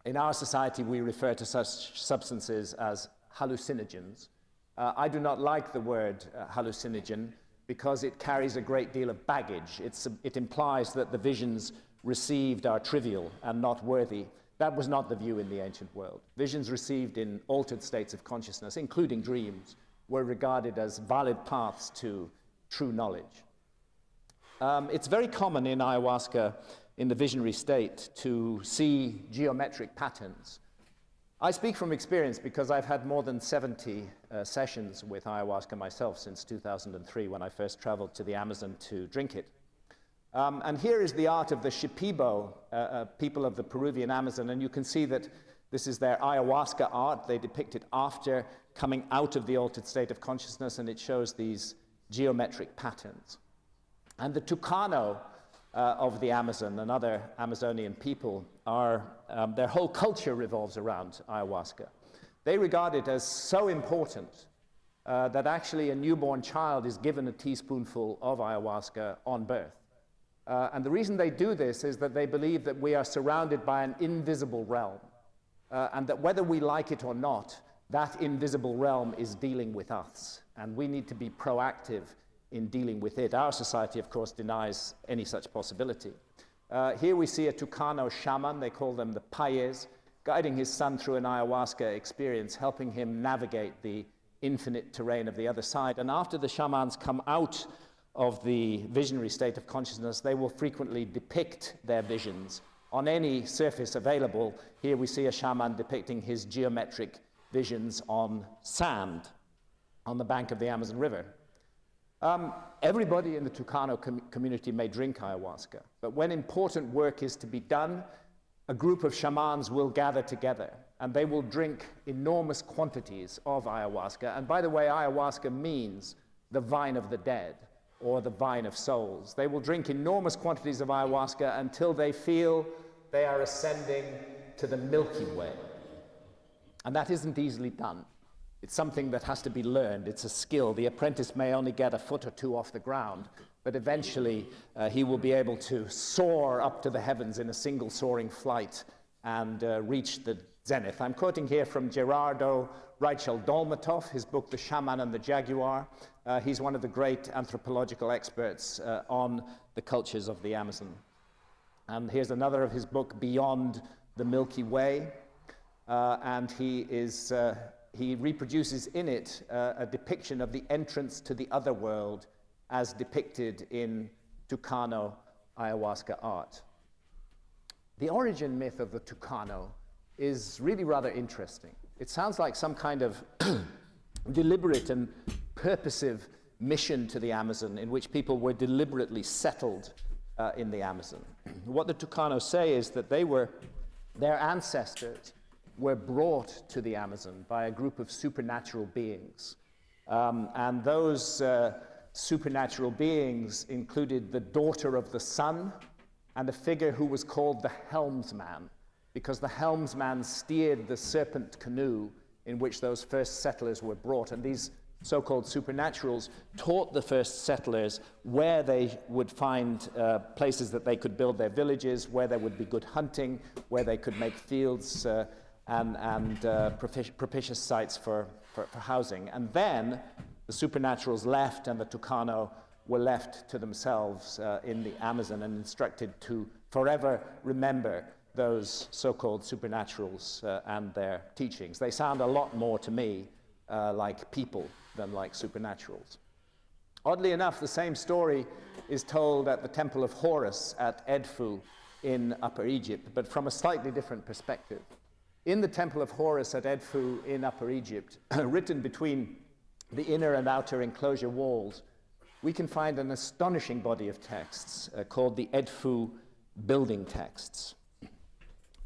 In our society, we refer to such substances as hallucinogens. I do not like the word hallucinogen because it carries a great deal of baggage. It implies that the visions received are trivial and not worthy. That was not the view in the ancient world. Visions received in altered states of consciousness, including dreams, were regarded as valid paths to true knowledge. It's very common in ayahuasca, in the visionary state, to see geometric patterns. I speak from experience because I've had more than 70 sessions with ayahuasca myself since 2003, when I first traveled to the Amazon to drink it. And here is the art of the Shipibo, people of the Peruvian Amazon, and you can see that this is their ayahuasca art. They depict it after coming out of the altered state of consciousness, and it shows these geometric patterns. And the Tucano of the Amazon and other Amazonian people their whole culture revolves around ayahuasca. They regard it as so important that actually a newborn child is given a teaspoonful of ayahuasca on birth. And the reason they do this is that they believe that we are surrounded by an invisible realm, and that whether we like it or not, that invisible realm is dealing with us, and we need to be proactive in dealing with it. Our society, of course, denies any such possibility. Here we see a Tucano shaman, they call them the Payes, guiding his son through an ayahuasca experience, helping him navigate the infinite terrain of the other side. And after the shamans come out of the visionary state of consciousness, they will frequently depict their visions on any surface available. Here we see a shaman depicting his geometric visions on sand on the bank of the Amazon River. Everybody in the Tucano community may drink ayahuasca, but when important work is to be done, a group of shamans will gather together and they will drink enormous quantities of ayahuasca. And by the way, ayahuasca means the vine of the dead, or the vine of souls. They will drink enormous quantities of ayahuasca until they feel they are ascending to the Milky Way. And that isn't easily done. It's something that has to be learned. It's a skill. The apprentice may only get a foot or two off the ground, but eventually he will be able to soar up to the heavens in a single soaring flight and reach the zenith. I'm quoting here from Gerardo Reichel Dolmatov, his book, The Shaman and the Jaguar. He's one of the great anthropological experts on the cultures of the Amazon. And here's another of his book, Beyond the Milky Way. And he is he reproduces in it a depiction of the entrance to the other world as depicted in Tucano ayahuasca art. The origin myth of the Tucano is really rather interesting. It sounds like some kind of deliberate and purposive mission to the Amazon in which people were deliberately settled in the Amazon. What the Tucano say is that their ancestors were brought to the Amazon by a group of supernatural beings. And those supernatural beings included the daughter of the sun and a figure who was called the helmsman, because the helmsman steered the serpent canoe in which those first settlers were brought. And these so-called supernaturals taught the first settlers where they would find places that they could build their villages, where there would be good hunting, where they could make fields and propitious sites for housing. And then the supernaturals left and the Tucano were left to themselves in the Amazon and instructed to forever remember those so-called supernaturals and their teachings. They sound a lot more to me like people than like supernaturals. Oddly enough, the same story is told at the Temple of Horus at Edfu in Upper Egypt, but from a slightly different perspective. In the Temple of Horus at Edfu in Upper Egypt, written between the inner and outer enclosure walls, we can find an astonishing body of texts called the Edfu building texts.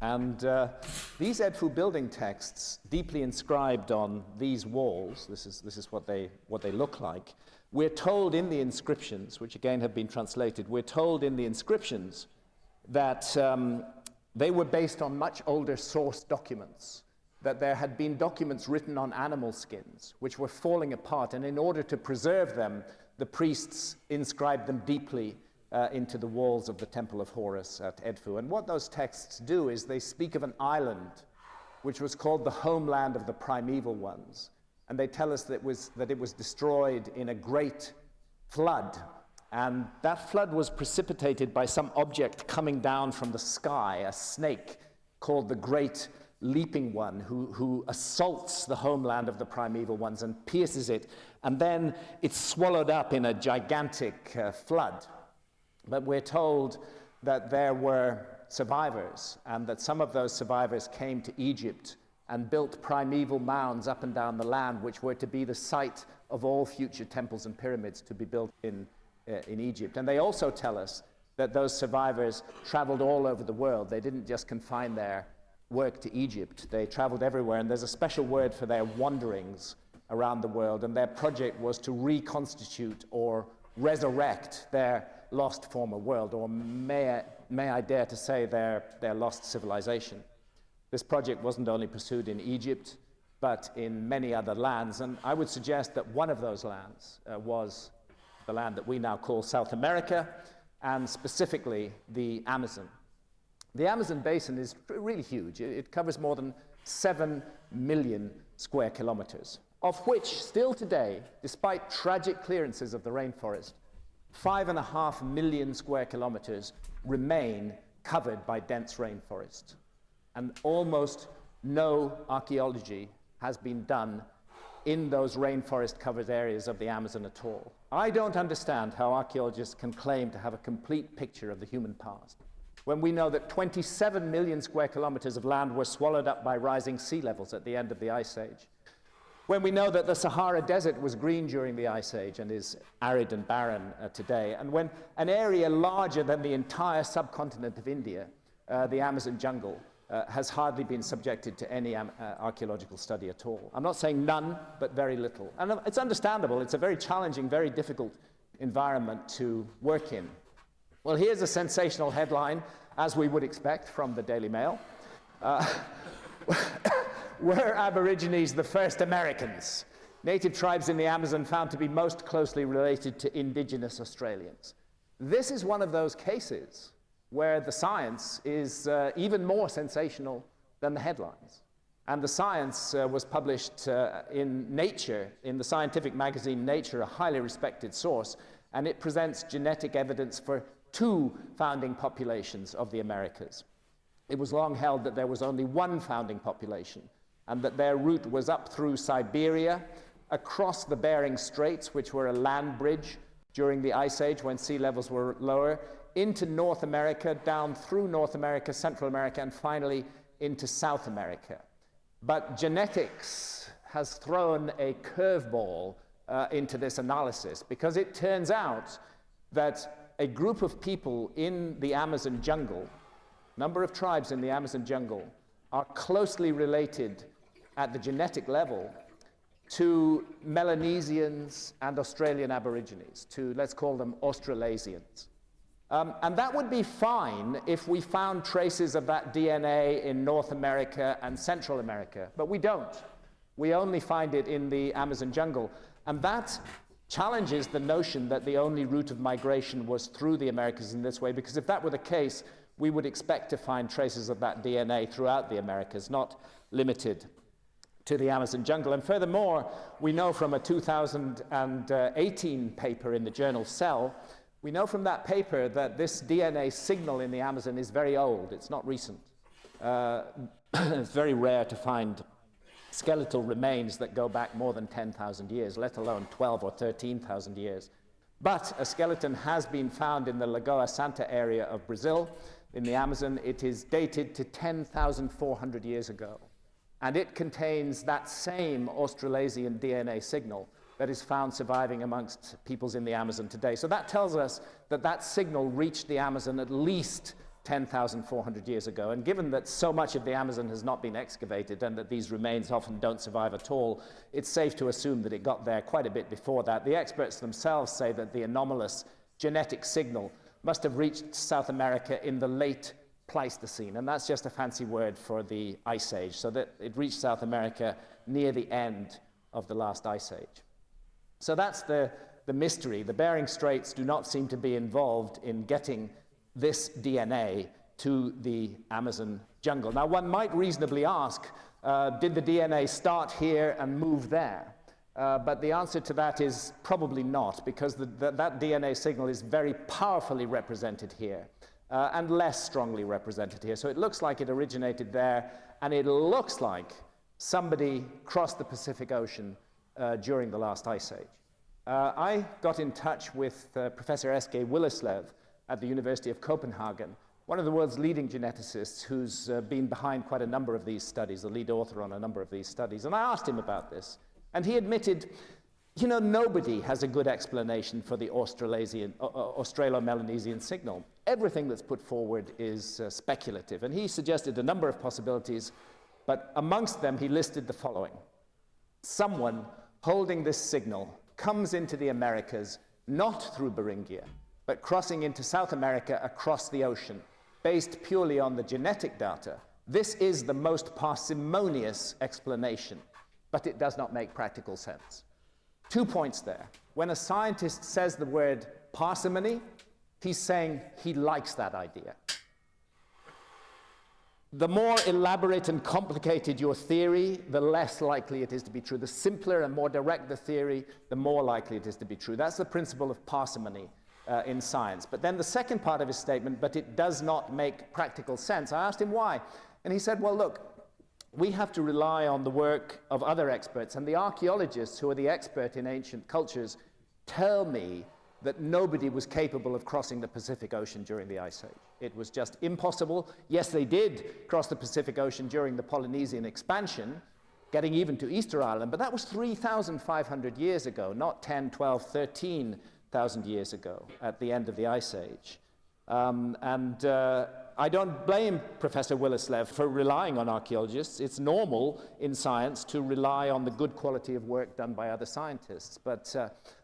And these Edfu building texts, deeply inscribed on these walls, this is what they look like, we're told in the inscriptions, which again have been translated, we're told in the inscriptions that they were based on much older source documents, that there had been documents written on animal skins, which were falling apart, and in order to preserve them, the priests inscribed them deeply into the walls of the Temple of Horus at Edfu. And what those texts do is they speak of an island which was called the homeland of the primeval ones. And they tell us that it was destroyed in a great flood. And that flood was precipitated by some object coming down from the sky, a snake called the Great Leaping One, who assaults the homeland of the primeval ones and pierces it. And then it's swallowed up in a gigantic flood. But we're told that there were survivors, and that some of those survivors came to Egypt and built primeval mounds up and down the land, which were to be the site of all future temples and pyramids to be built in Egypt. And they also tell us that those survivors traveled all over the world. They didn't just confine their work to Egypt. They traveled everywhere, and there's a special word for their wanderings around the world, and their project was to reconstitute or resurrect their lost former world, or may I dare to say their lost civilization. This project wasn't only pursued in Egypt, but in many other lands, and I would suggest that one of those lands was the land that we now call South America, and specifically the Amazon. The Amazon basin is really huge. It covers more than 7 million square kilometers, of which still today, despite tragic clearances of the rainforest, 5.5 million square kilometers remain covered by dense rainforest. And almost no archaeology has been done in those rainforest-covered areas of the Amazon at all. I don't understand how archaeologists can claim to have a complete picture of the human past when we know that 27 million square kilometers of land were swallowed up by rising sea levels at the end of the Ice Age, when we know that the Sahara Desert was green during the Ice Age and is arid and barren today, and when an area larger than the entire subcontinent of India, the Amazon jungle, has hardly been subjected to any archaeological study at all. I'm not saying none, but very little. And it's understandable. It's a very challenging, very difficult environment to work in. Well, here's a sensational headline, as we would expect from the Daily Mail. Were Aborigines the first Americans? Native tribes in the Amazon found to be most closely related to indigenous Australians. This is one of those cases where the science is even more sensational than the headlines. And the science was published in Nature, in the scientific magazine Nature, a highly respected source, and it presents genetic evidence for 2 founding populations of the Americas. It was long held that there was only one founding population, and that their route was up through Siberia, across the Bering Straits, which were a land bridge during the Ice Age when sea levels were lower, into North America, down through North America, Central America, and finally into South America. But genetics has thrown a curveball into this analysis, because it turns out that a group of people in the Amazon jungle, number of tribes in the Amazon jungle, are closely related at the genetic level to Melanesians and Australian Aborigines, to, let's call them, Australasians. And that would be fine if we found traces of that DNA in North America and Central America, but we don't. We only find it in the Amazon jungle. And that challenges the notion that the only route of migration was through the Americas in this way, because if that were the case, we would expect to find traces of that DNA throughout the Americas, not limited to the Amazon jungle. And furthermore, we know from a 2018 paper in the journal Cell, we know from that paper that this DNA signal in the Amazon is very old. It's not recent. It's very rare to find skeletal remains that go back more than 10,000 years, let alone 12 or 13,000 years. But a skeleton has been found in the Lagoa Santa area of Brazil, in the Amazon. It is dated to 10,400 years ago. And it contains that same Australasian DNA signal that is found surviving amongst peoples in the Amazon today. So that tells us that that signal reached the Amazon at least 10,400 years ago. And given that so much of the Amazon has not been excavated and that these remains often don't survive at all, it's safe to assume that it got there quite a bit before that. The experts themselves say that the anomalous genetic signal must have reached South America in the late Pleistocene, and that's just a fancy word for the Ice Age, so that it reached South America near the end of the last Ice Age. So that's the mystery. The Bering Straits do not seem to be involved in getting this DNA to the Amazon jungle. Now, one might reasonably ask, did the DNA start here and move there? But the answer to that is probably not, because that DNA signal is very powerfully represented here. And less strongly represented here. So it looks like it originated there, and it looks like somebody crossed the Pacific Ocean during the last Ice Age. I got in touch with Professor S.K. Willerslev at the University of Copenhagen, one of the world's leading geneticists who's been behind quite a number of these studies, the lead author on a number of these studies. And I asked him about this, and he admitted, you know, nobody has a good explanation for the Australo-Melanesian signal. Everything that's put forward is speculative, and he suggested a number of possibilities, but amongst them he listed the following. Someone holding this signal comes into the Americas, not through Beringia, but crossing into South America across the ocean, based purely on the genetic data. This is the most parsimonious explanation, but it does not make practical sense. 2 points there. When a scientist says the word parsimony, he's saying he likes that idea. The more elaborate and complicated your theory, the less likely it is to be true. The simpler and more direct the theory, the more likely it is to be true. That's the principle of parsimony in science. But then the second part of his statement, but it does not make practical sense. I asked him why. And he said, well, look, we have to rely on the work of other experts, and the archaeologists who are the expert in ancient cultures tell me that nobody was capable of crossing the Pacific Ocean during the Ice Age. It was just impossible. Yes, they did cross the Pacific Ocean during the Polynesian expansion, getting even to Easter Island, but that was 3,500 years ago, not 10, 12, 13,000 years ago at the end of the Ice Age. I don't blame Professor Willerslev for relying on archaeologists. It's normal in science to rely on the good quality of work done by other scientists. But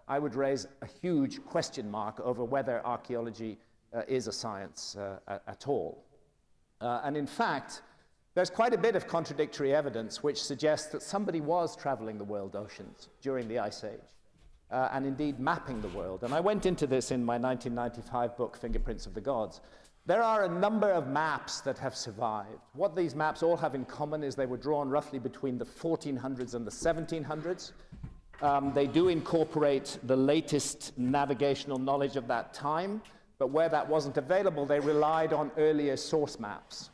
I would raise a huge question mark over whether archaeology is a science at all. And in fact, there's quite a bit of contradictory evidence which suggests that somebody was traveling the world oceans during the Ice Age. And indeed mapping the world. And I went into this in my 1995 book, Fingerprints of the Gods. There are a number of maps that have survived. What these maps all have in common is they were drawn roughly between the 1400s and the 1700s. They do incorporate the latest navigational knowledge of that time, but where that wasn't available, they relied on earlier source maps.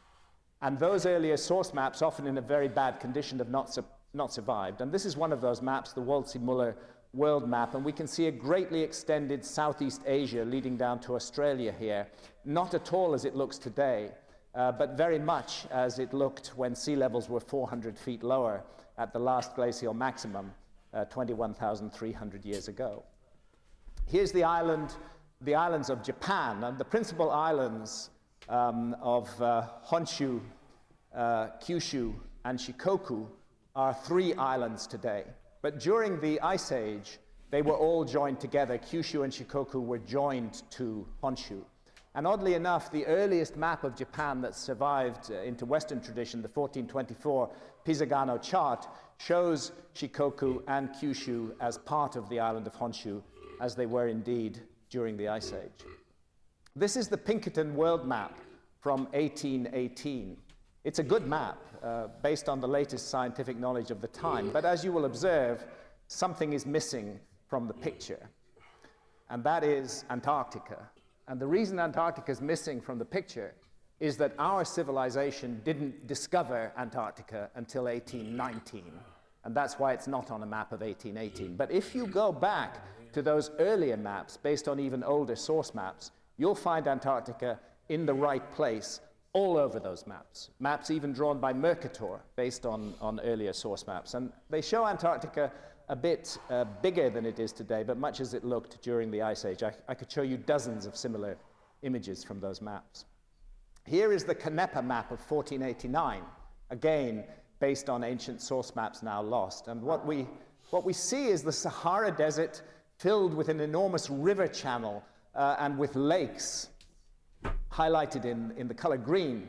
And those earlier source maps, often in a very bad condition, have not survived. And this is one of those maps, the Wolsey-Muller world map, and we can see a greatly extended Southeast Asia leading down to Australia here. Not at all as it looks today, but very much as it looked when sea levels were 400 feet lower at the last glacial maximum 21,300 years ago. Here's the islands of Japan, and the principal islands of Honshu, Kyushu, and Shikoku are 3 islands today. But during the Ice Age, they were all joined together. Kyushu and Shikoku were joined to Honshu. And oddly enough, the earliest map of Japan that survived into Western tradition, the 1424 Pisagano chart, shows Shikoku and Kyushu as part of the island of Honshu, as they were indeed during the Ice Age. This is the Pinkerton world map from 1818. It's a good map based on the latest scientific knowledge of the time, but as you will observe, something is missing from the picture, and that is Antarctica. And the reason Antarctica is missing from the picture is that our civilization didn't discover Antarctica until 1819, and that's why it's not on a map of 1818. But if you go back to those earlier maps, based on even older source maps, you'll find Antarctica in the right place all over those maps. Maps even drawn by Mercator, based on earlier source maps. And they show Antarctica a bit bigger than it is today, but much as it looked during the Ice Age. I could show you dozens of similar images from those maps. Here is the Canepa map of 1489, again, based on ancient source maps now lost. And what we see is the Sahara Desert filled with an enormous river channel and with lakes highlighted in the color green.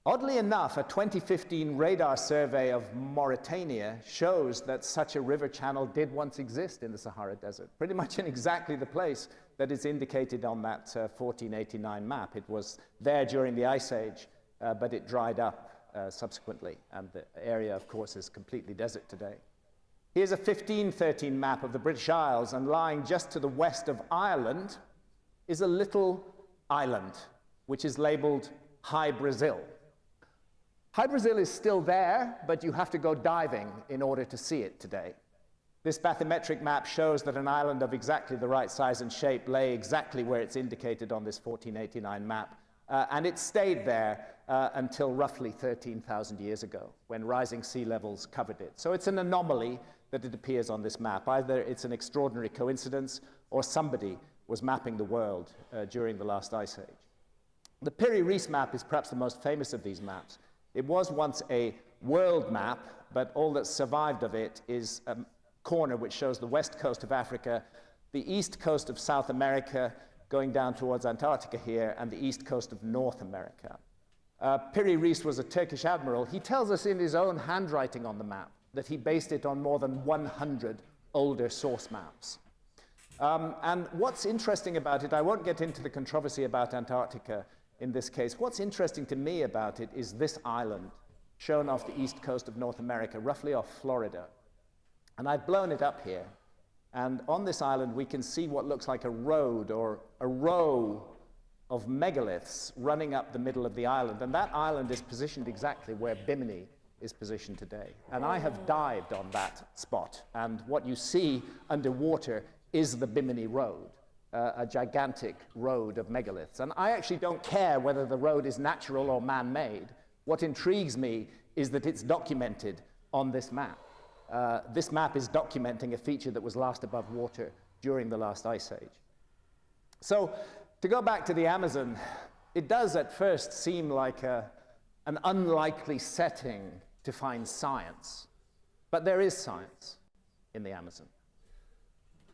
Oddly enough, a 2015 radar survey of Mauritania shows that such a river channel did once exist in the Sahara Desert, pretty much in exactly the place that is indicated on that 1489 map. It was there during the Ice Age, but it dried up subsequently, and the area, of course, is completely desert today. Here's a 1513 map of the British Isles, and lying just to the west of Ireland is a little island, which is labeled High Brazil. High Brazil is still there, but you have to go diving in order to see it today. This bathymetric map shows that an island of exactly the right size and shape lay exactly where it's indicated on this 1489 map, and it stayed there until roughly 13,000 years ago, when rising sea levels covered it. So it's an anomaly that it appears on this map. Either it's an extraordinary coincidence, or somebody was mapping the world during the last Ice Age. The Piri-Reis map is perhaps the most famous of these maps. It was once a world map, but all that survived of it is a corner which shows the west coast of Africa, the east coast of South America, going down towards Antarctica here, and the east coast of North America. Piri-Reis was a Turkish admiral. He tells us in his own handwriting on the map that he based it on more than 100 older source maps. And what's interesting about it, I won't get into the controversy about Antarctica in this case. What's interesting to me about it is this island, shown off the east coast of North America, roughly off Florida. And I've blown it up here. And on this island, we can see what looks like a road or a row of megaliths running up the middle of the island. And that island is positioned exactly where Bimini is positioned today. And I have dived on that spot. And what you see underwater is the Bimini Road, a gigantic road of megaliths. And I actually don't care whether the road is natural or man-made. What intrigues me is that it's documented on this map. This map is documenting a feature that was last above water during the last Ice Age. So, to go back to the Amazon, it does at first seem like an unlikely setting to find science. But there is science in the Amazon.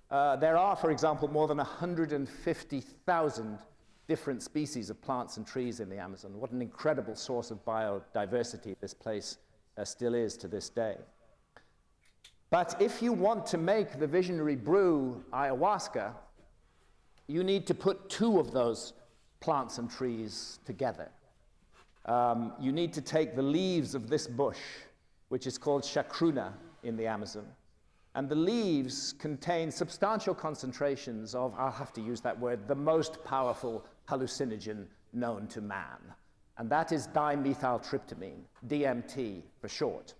There are, for example, more than 150,000 different species of plants and trees in the Amazon. What an incredible source of biodiversity this place still is to this day. But if you want to make the visionary brew ayahuasca, you need to put 2 of those plants and trees together. You need to take the leaves of this bush, which is called chacruna in the Amazon, and the leaves contain substantial concentrations of, I'll have to use that word, the most powerful hallucinogen known to man. and that is dimethyltryptamine, DMT for short.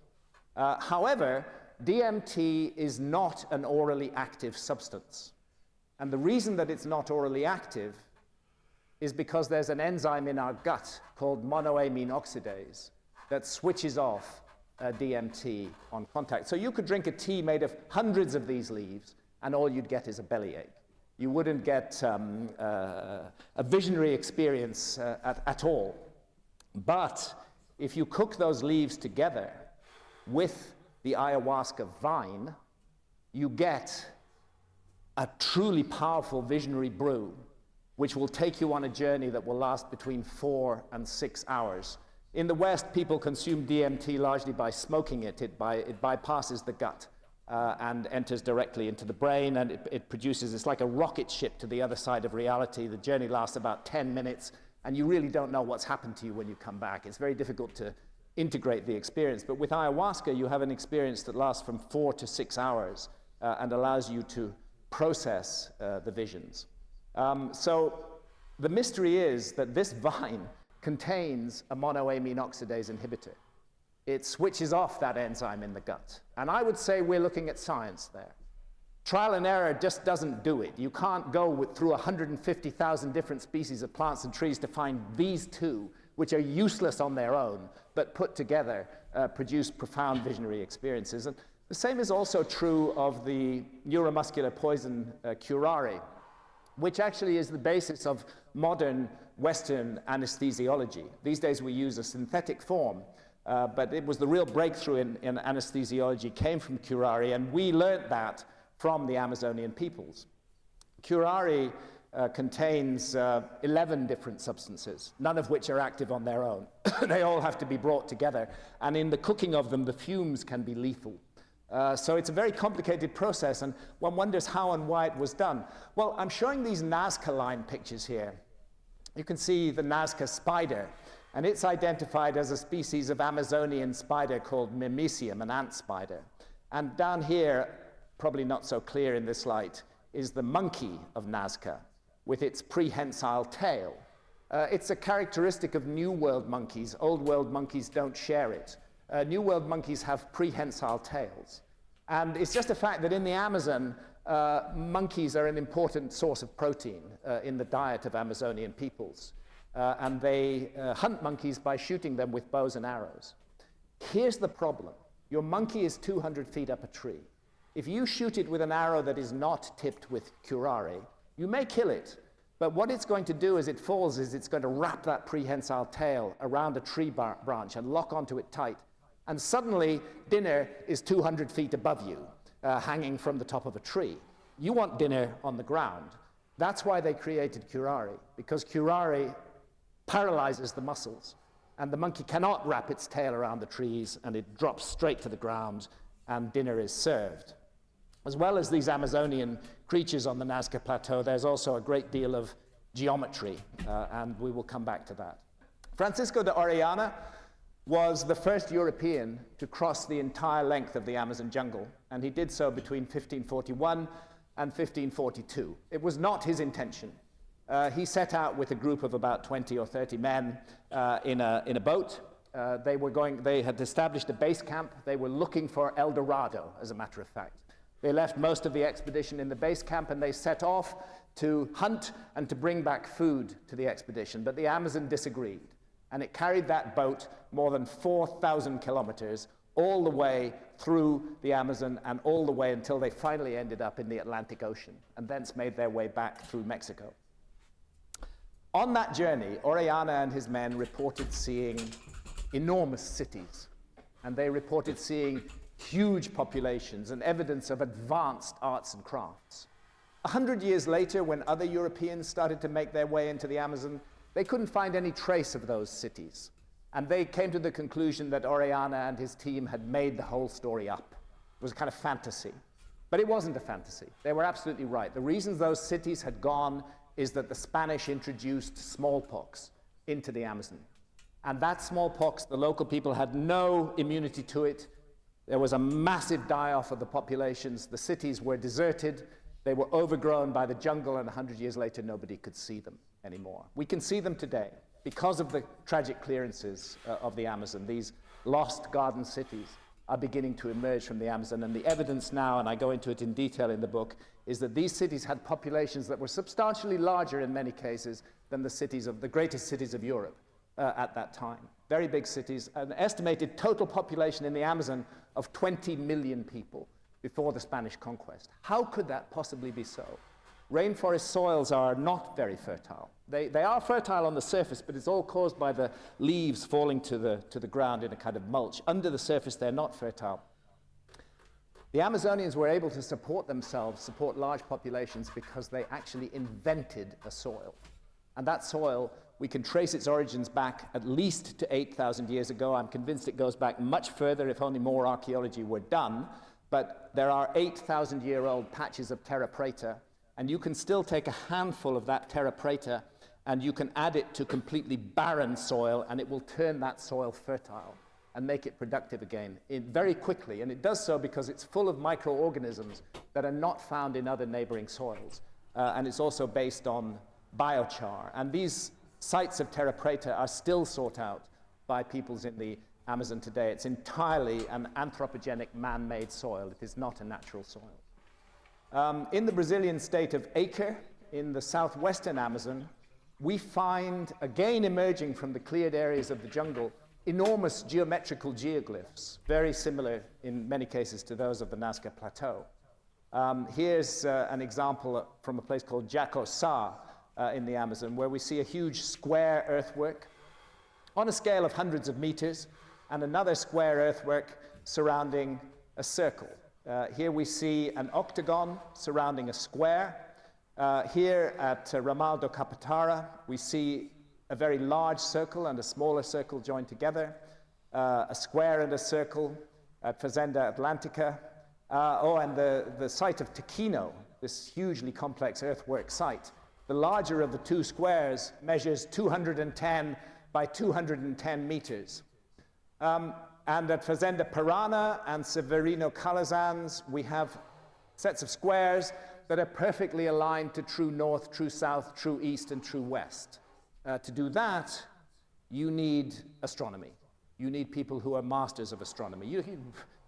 However, DMT is not an orally active substance. And the reason that it's not orally active is because there's an enzyme in our gut called monoamine oxidase that switches off DMT on contact. So you could drink a tea made of hundreds of these leaves, and all you'd get is a bellyache. You wouldn't get a visionary experience at all. But if you cook those leaves together with the ayahuasca vine, you get a truly powerful visionary brew, which will take you on a journey that will last between 4 and 6 hours. In the West, people consume DMT largely by smoking it. It bypasses the gut and enters directly into the brain, and it produces, it's like a rocket ship to the other side of reality. The journey lasts about 10 minutes, and you really don't know what's happened to you when you come back. It's very difficult to integrate the experience. But with ayahuasca, you have an experience that lasts from 4 to 6 hours and allows you to process the visions. So the mystery is that this vine contains a monoamine oxidase inhibitor. It switches off that enzyme in the gut. And I would say we're looking at science there. Trial and error just doesn't do it. You can't go through 150,000 different species of plants and trees to find these two, which are useless on their own, but put together produce profound visionary experiences. And the same is also true of the neuromuscular poison curare, which actually is the basis of modern Western anesthesiology. These days we use a synthetic form, but it was the real breakthrough in anesthesiology came from curare, and we learnt that from the Amazonian peoples. Curare contains 11 different substances, none of which are active on their own. They all have to be brought together, and in the cooking of them, the fumes can be lethal. So it's a very complicated process, and one wonders how and why it was done. Well, I'm showing these Nazca line pictures here. You can see the Nazca spider, and it's identified as a species of Amazonian spider called Mimicium, an ant spider. And down here, probably not so clear in this light, is the monkey of Nazca with its prehensile tail. It's a characteristic of New World monkeys. Old World monkeys don't share it. New World monkeys have prehensile tails. And it's just a fact that in the Amazon, monkeys are an important source of protein in the diet of Amazonian peoples. And they hunt monkeys by shooting them with bows and arrows. Here's the problem. Your monkey is 200 feet up a tree. If you shoot it with an arrow that is not tipped with curare, you may kill it. But what it's going to do as it falls is it's going to wrap that prehensile tail around a tree branch and lock onto it tight. And suddenly, dinner is 200 feet above you, hanging from the top of a tree. You want dinner on the ground. That's why they created curare, because curare paralyzes the muscles, and the monkey cannot wrap its tail around the trees, and it drops straight to the ground, and dinner is served. As well as these Amazonian creatures on the Nazca Plateau, there's also a great deal of geometry, and we will come back to that. Francisco de Orellana was the first European to cross the entire length of the Amazon jungle, and he did so between 1541 and 1542. It was not his intention. He set out with a group of about 20 or 30 men in a boat. They had established a base camp. They were looking for El Dorado, as a matter of fact. They left most of the expedition in the base camp, and they set off to hunt and to bring back food to the expedition. But the Amazon disagreed, and it carried that boat more than 4,000 kilometers all the way through the Amazon and all the way until they finally ended up in the Atlantic Ocean, and thence made their way back through Mexico. On that journey, Orellana and his men reported seeing enormous cities, and they reported seeing huge populations and evidence of advanced arts and crafts. 100 years later, when other Europeans started to make their way into the Amazon, they couldn't find any trace of those cities. And they came to the conclusion that Orellana and his team had made the whole story up. It was a kind of fantasy. But it wasn't a fantasy. They were absolutely right. The reason those cities had gone is that the Spanish introduced smallpox into the Amazon. And that smallpox, the local people had no immunity to it. There was a massive die-off of the populations. The cities were deserted. They were overgrown by the jungle, and 100 years later, nobody could see them anymore. We can see them today. because of the tragic clearances of the Amazon, these lost garden cities are beginning to emerge from the Amazon. And the evidence now, and I go into it in detail in the book, is that these cities had populations that were substantially larger in many cases than the greatest cities of Europe at that time. Very big cities, an estimated total population in the Amazon of 20 million people before the Spanish conquest. How could that possibly be so? Rainforest soils are not very fertile. They are fertile on the surface, but it's all caused by the leaves falling to the ground in a kind of mulch. Under the surface, they're not fertile. The Amazonians were able to support themselves, support large populations, because they actually invented a soil. And that soil, we can trace its origins back at least to 8,000 years ago. I'm convinced it goes back much further if only more archaeology were done. But there are 8,000-year-old patches of terra preta, and you can still take a handful of that terra preta and you can add it to completely barren soil, and it will turn that soil fertile and make it productive again very quickly. And it does so because it's full of microorganisms that are not found in other neighboring soils. And it's also based on biochar. And these sites of terra preta are still sought out by peoples in the Amazon today. It's entirely an anthropogenic man-made soil. It is not a natural soil. In the Brazilian state of Acre, in the southwestern Amazon, we find, again emerging from the cleared areas of the jungle, enormous geometrical geoglyphs, very similar in many cases to those of the Nazca Plateau. Here's an example from a place called Jacosá in the Amazon, where we see a huge square earthwork on a scale of hundreds of meters, and another square earthwork surrounding a circle. Here we see an octagon surrounding a square. Here at Ramal do Capatara, we see a very large circle and a smaller circle joined together, a square and a circle at Fazenda Atlantica. And the site of Tequino, this hugely complex earthwork site. The larger of the two squares measures 210 by 210 meters. And at Fazenda Parana and Severino Calazans, we have sets of squares that are perfectly aligned to true north, true south, true east, and true west. To do that, you need astronomy. You need people who are masters of astronomy.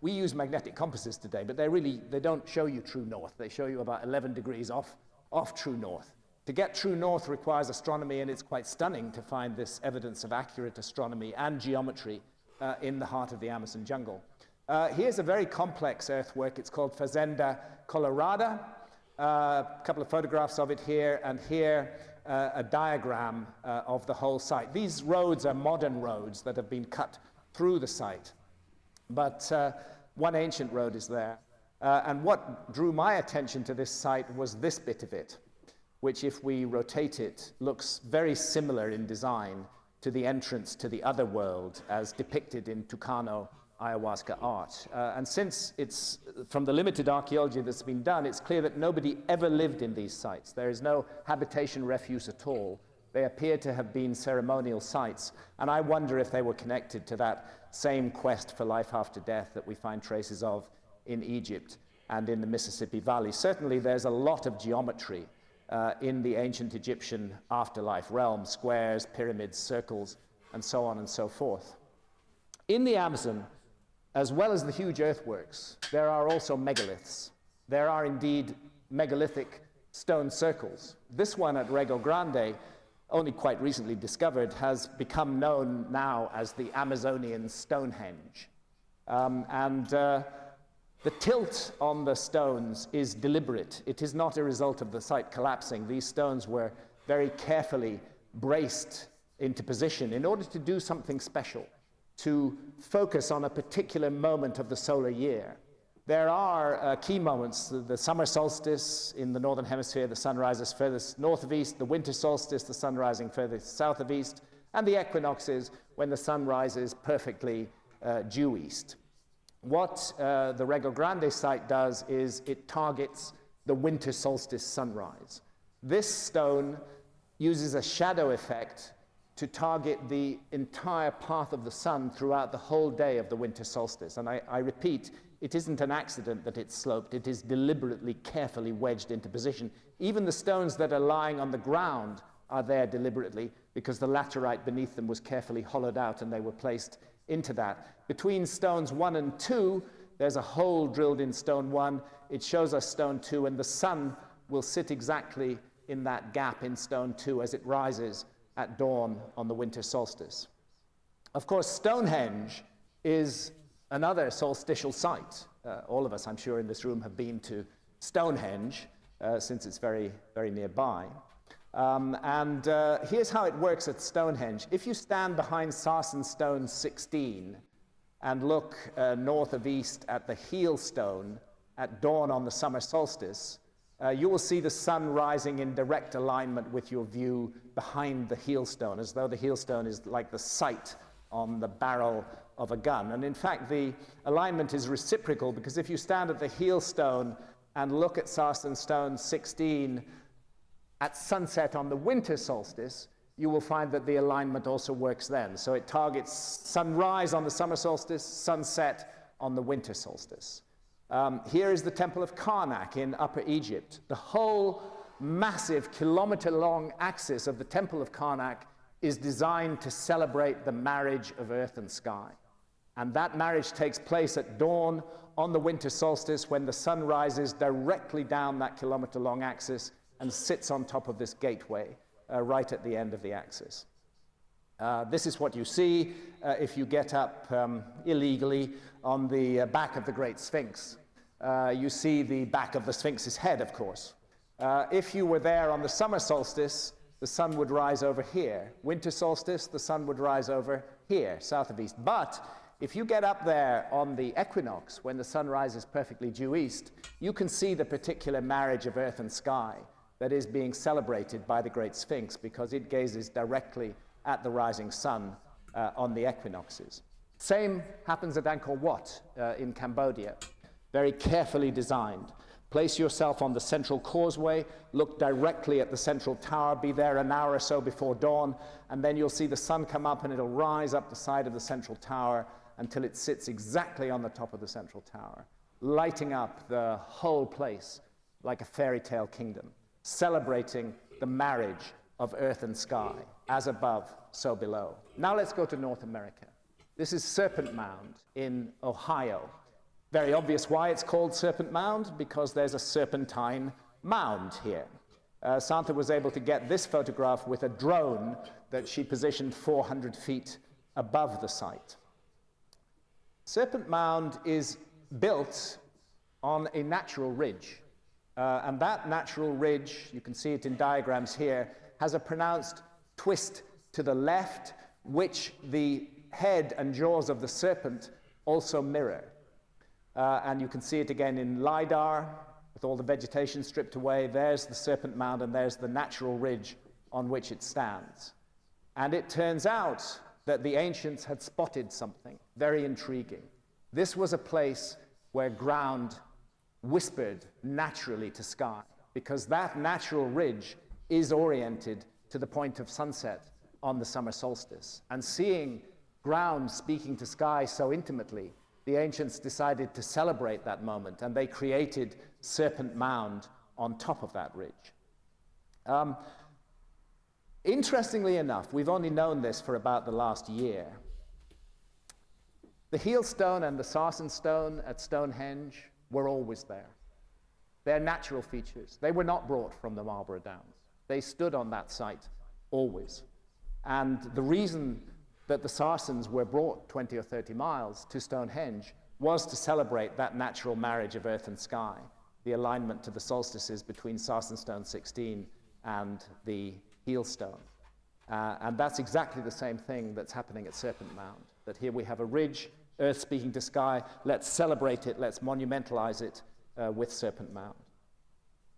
We use magnetic compasses today, but they don't show you true north. They show you about 11 degrees off true north. To get true north requires astronomy, and it's quite stunning to find this evidence of accurate astronomy and geometry in the heart of the Amazon jungle. Here's a very complex earthwork. It's called Fazenda Colorada. A couple of photographs of it here, and here a diagram of the whole site. These roads are modern roads that have been cut through the site, but one ancient road is there. And what drew my attention to this site was this bit of it, which, if we rotate it, looks very similar in design to the entrance to the other world as depicted in Tucano ayahuasca art. And since it's from the limited archaeology that's been done, it's clear that nobody ever lived in these sites. There is no habitation refuse at all. They appear to have been ceremonial sites, and I wonder if they were connected to that same quest for life after death that we find traces of in Egypt and in the Mississippi Valley. Certainly there's a lot of geometry in the ancient Egyptian afterlife realm: squares, pyramids, circles, and so on and so forth. In the Amazon, as well as the huge earthworks, there are also megaliths. There are indeed megalithic stone circles. This one at Rego Grande, only quite recently discovered, has become known now as the Amazonian Stonehenge. The tilt on the stones is deliberate. It is not a result of the site collapsing. These stones were very carefully braced into position in order to do something special, to focus on a particular moment of the solar year. There are key moments: the summer solstice in the northern hemisphere, the sun rises furthest north of east; the winter solstice, the sun rising furthest south of east; and the equinoxes, when the sun rises perfectly due east. What the Rego Grande site does is it targets the winter solstice sunrise. This stone uses a shadow effect to target the entire path of the sun throughout the whole day of the winter solstice. And I repeat, it isn't an accident that it's sloped. It is deliberately, carefully wedged into position. Even the stones that are lying on the ground are there deliberately because the laterite beneath them was carefully hollowed out and they were placed into that. Between stones 1 and 2, there's a hole drilled in stone 1. It shows us stone 2, and the sun will sit exactly in that gap in stone 2 as it rises at dawn on the winter solstice. Of course, Stonehenge is another solstitial site. All of us, I'm sure, in this room have been to Stonehenge since it's very, very nearby. Here's how it works at Stonehenge. If you stand behind Sarsen Stone 16 and look north of east at the heel stone at dawn on the summer solstice, you will see the sun rising in direct alignment with your view behind the heel stone, as though the heel stone is like the sight on the barrel of a gun. And in fact, the alignment is reciprocal, because if you stand at the heel stone and look at Sarsen Stone 16 at sunset on the winter solstice, you will find that the alignment also works then. So it targets sunrise on the summer solstice, sunset on the winter solstice. Here is the Temple of Karnak in Upper Egypt. The whole massive kilometer-long axis of the Temple of Karnak is designed to celebrate the marriage of earth and sky. And that marriage takes place at dawn on the winter solstice, when the sun rises directly down that kilometer-long axis and sits on top of this gateway right at the end of the axis. This is what you see if you get up illegally on the back of the Great Sphinx. You see the back of the Sphinx's head, of course. If you were there on the summer solstice, the sun would rise over here. Winter solstice, the sun would rise over here, south of east. But if you get up there on the equinox, when the sun rises perfectly due east, you can see the particular marriage of earth and sky that is being celebrated by the Great Sphinx, because it gazes directly at the rising sun on the equinoxes. Same happens at Angkor Wat in Cambodia. Very carefully designed. Place yourself on the central causeway, look directly at the central tower, be there an hour or so before dawn, and then you'll see the sun come up and it'll rise up the side of the central tower until it sits exactly on the top of the central tower, lighting up the whole place like a fairy tale kingdom, celebrating the marriage of earth and sky, as above, so below. Now let's go to North America. This is Serpent Mound in Ohio. Very obvious why it's called Serpent Mound, because there's a serpentine mound here. Santa was able to get this photograph with a drone that she positioned 400 feet above the site. Serpent Mound is built on a natural ridge. And that natural ridge, you can see it in diagrams here, has a pronounced twist to the left, which the head and jaws of the serpent also mirror. And you can see it again in LiDAR, with all the vegetation stripped away. There's the Serpent Mound, and there's the natural ridge on which it stands. And it turns out that the ancients had spotted something very intriguing. This was a place where ground whispered naturally to sky, because that natural ridge is oriented to the point of sunset on the summer solstice. And seeing ground speaking to sky so intimately, the ancients decided to celebrate that moment, and they created Serpent Mound on top of that ridge. Interestingly enough, we've only known this for about the last year. The heel stone and the Sarsen stone at Stonehenge were always there. They're natural features. They were not brought from the Marlborough Downs. They stood on that site always. And the reason that the Sarsens were brought 20 or 30 miles to Stonehenge was to celebrate that natural marriage of earth and sky, the alignment to the solstices between Sarsen Stone 16 and the heel stone. And that's exactly the same thing that's happening at Serpent Mound, that here we have a ridge, earth speaking to sky. Let's celebrate it, let's monumentalize it with Serpent Mound.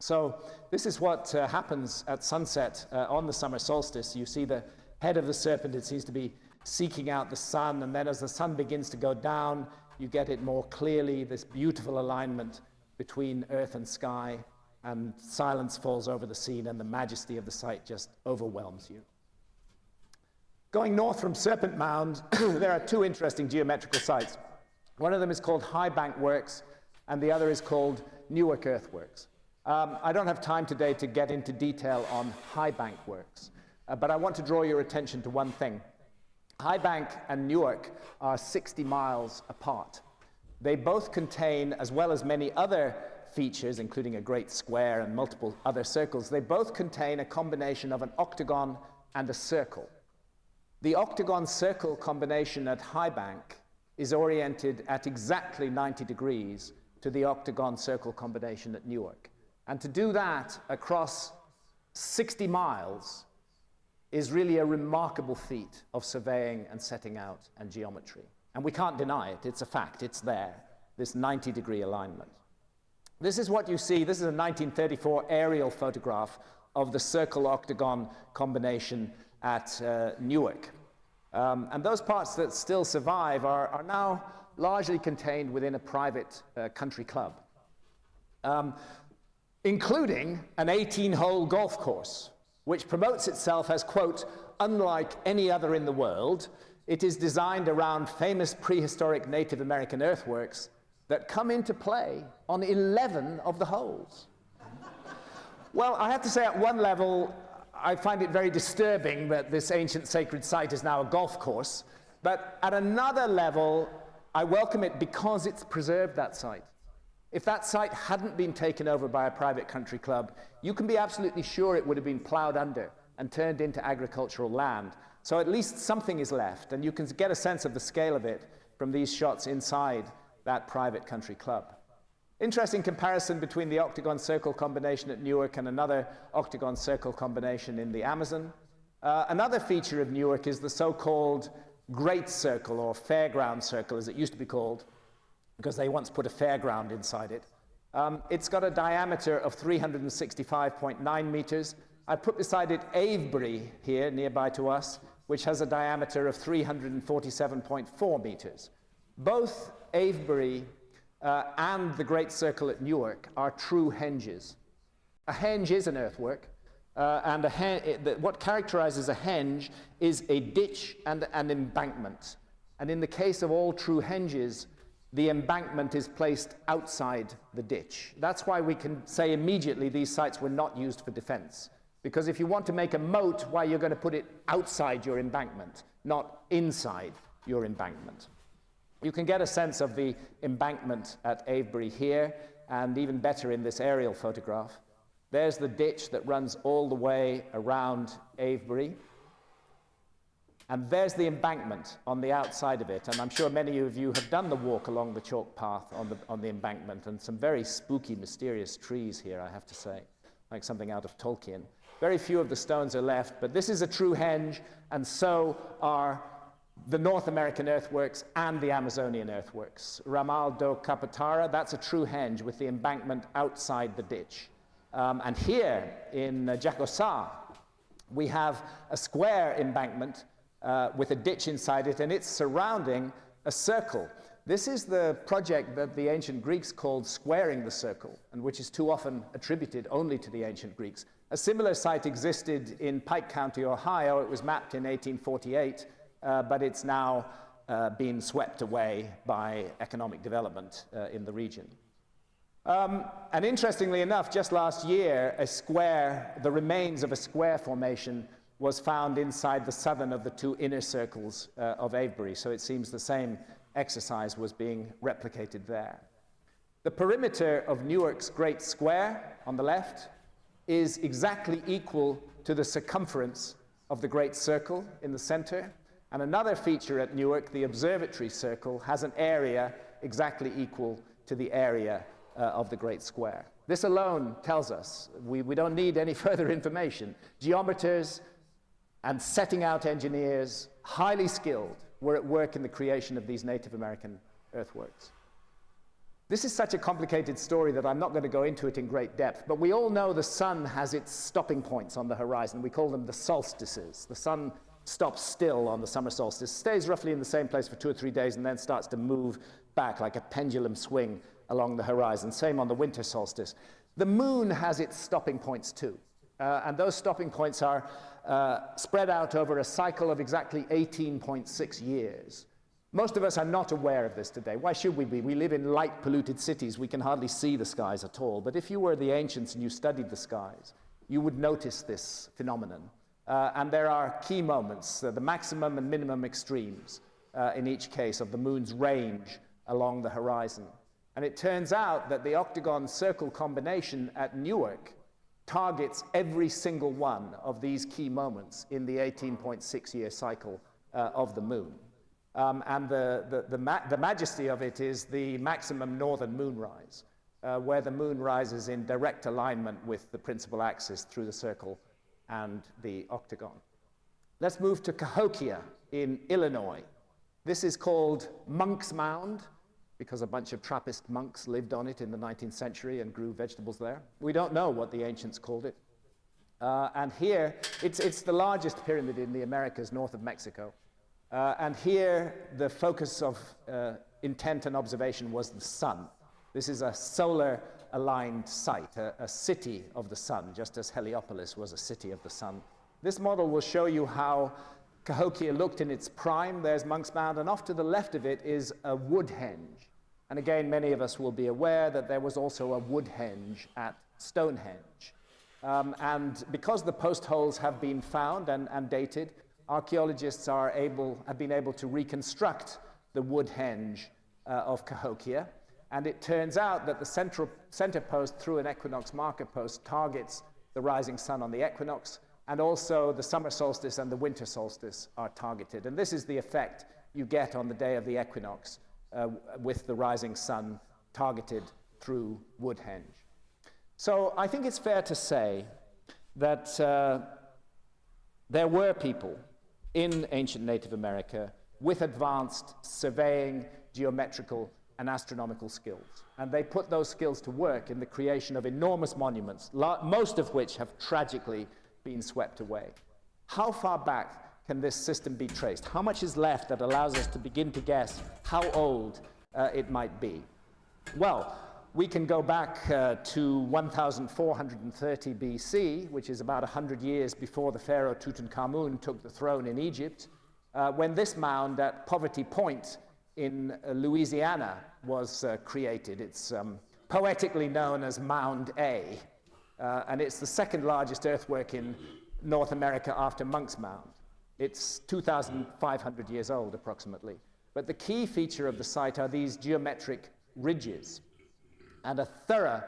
So this is what happens at sunset on the summer solstice. You see the head of the serpent, it seems to be seeking out the sun, and then as the sun begins to go down, you get it more clearly, this beautiful alignment between earth and sky, and silence falls over the scene, and the majesty of the site just overwhelms you. Going north from Serpent Mound, there are two interesting geometrical sites. One of them is called High Bank Works, and the other is called Newark Earthworks. I don't have time today to get into detail on High Bank Works, but I want to draw your attention to one thing. High Bank and Newark are 60 miles apart. They both contain, as well as many other features, including a great square and multiple other circles, they both contain a combination of an octagon and a circle. The octagon-circle combination at High Bank is oriented at exactly 90 degrees to the octagon-circle combination at Newark. And to do that across 60 miles is really a remarkable feat of surveying and setting out and geometry. And we can't deny it, it's a fact, it's there, this 90-degree alignment. This is what you see, this is a 1934 aerial photograph of the circle-octagon combination at Newark. And those parts that still survive are now largely contained within a private country club, including an 18-hole golf course, which promotes itself as, quote, unlike any other in the world. It is designed around famous prehistoric Native American earthworks that come into play on 11 of the holes. Well, I have to say, at one level, I find it very disturbing that this ancient sacred site is now a golf course, but at another level, I welcome it because it's preserved that site. If that site hadn't been taken over by a private country club, you can be absolutely sure it would have been plowed under and turned into agricultural land. So at least something is left, and you can get a sense of the scale of it from these shots inside that private country club. Interesting comparison between the octagon-circle combination at Newark and another octagon-circle combination in the Amazon. Another feature of Newark is the so-called Great Circle, or Fairground Circle, as it used to be called, because they once put a fairground inside it. It's got a diameter of 365.9 meters. I put beside it Avebury here, nearby to us, which has a diameter of 347.4 meters. Both Avebury and the Great Circle at Newark are true henges. A henge is an earthwork, and what characterizes a henge is a ditch and an embankment. And in the case of all true henges, the embankment is placed outside the ditch. That's why we can say immediately these sites were not used for defense. Because if you want to make a moat, why, you're going to put it outside your embankment, not inside your embankment. You can get a sense of the embankment at Avebury here, and even better in this aerial photograph. There's the ditch that runs all the way around Avebury. And there's the embankment on the outside of it. And I'm sure many of you have done the walk along the chalk path on the embankment, and some very spooky, mysterious trees here, I have to say, like something out of Tolkien. Very few of the stones are left, but this is a true henge, and so are the North American earthworks and the Amazonian earthworks. Ramal do Capatara, that's a true henge with the embankment outside the ditch. And here in Gyges, we have a square embankment with a ditch inside it, and it's surrounding a circle. This is the project that the ancient Greeks called squaring the circle, and which is too often attributed only to the ancient Greeks. A similar site existed in Pike County, Ohio. It was mapped in 1848, but it's now been swept away by economic development in the region. And interestingly enough, just last year, the remains of a square formation was found inside the southern of the two inner circles of Avebury. So it seems the same exercise was being replicated there. The perimeter of Newark's Great Square on the left is exactly equal to the circumference of the Great Circle in the center. And another feature at Newark, the Observatory Circle, has an area exactly equal to the area of the Great Square. This alone tells us we don't need any further information. Geometers and setting out engineers, highly skilled, were at work in the creation of these Native American earthworks. This is such a complicated story that I'm not going to go into it in great depth, but we all know the sun has its stopping points on the horizon. We call them the solstices. The sun stops still on the summer solstice, stays roughly in the same place for 2 or 3 days, and then starts to move back like a pendulum swing along the horizon. Same on the winter solstice. The moon has its stopping points too, and those stopping points are spread out over a cycle of exactly 18.6 years. Most of us are not aware of this today. Why should we be? We live in light-polluted cities. We can hardly see the skies at all. But if you were the ancients and you studied the skies, you would notice this phenomenon. And there are key moments, the maximum and minimum extremes in each case of the moon's range along the horizon. And it turns out that the octagon-circle combination at Newark targets every single one of these key moments in the 18.6-year cycle of the moon. And the majesty of it is the maximum northern moonrise, where the moon rises in direct alignment with the principal axis through the circle and the octagon. Let's move to Cahokia in Illinois. This is called Monk's Mound, because a bunch of Trappist monks lived on it in the 19th century and grew vegetables there. We don't know what the ancients called it. And here, it's the largest pyramid in the Americas north of Mexico. And here, the focus of intent and observation was the sun. This is a solar-aligned site, a city of the sun, just as Heliopolis was a city of the sun. This model will show you how Cahokia looked in its prime. There's Monk's Mound, and off to the left of it is a woodhenge. And again, many of us will be aware that there was also a woodhenge at Stonehenge. And because the post holes have been found and dated, archaeologists have been able to reconstruct the woodhenge of Cahokia. And it turns out that the center post through an equinox marker post targets the rising sun on the equinox, and also the summer solstice and the winter solstice are targeted. And this is the effect you get on the day of the equinox with the rising sun targeted through woodhenge. So I think it's fair to say that there were people in ancient Native America with advanced surveying, geometrical, and astronomical skills. And they put those skills to work in the creation of enormous monuments, most of which have tragically been swept away. How far back can this system be traced? How much is left that allows us to begin to guess how old it might be? Well, we can go back to 1430 BC, which is about 100 years before the pharaoh Tutankhamun took the throne in Egypt, when this mound at Poverty Point in Louisiana was created. It's poetically known as Mound A, and it's the second largest earthwork in North America after Monk's Mound. It's 2,500 years old, approximately. But the key feature of the site are these geometric ridges. And a thorough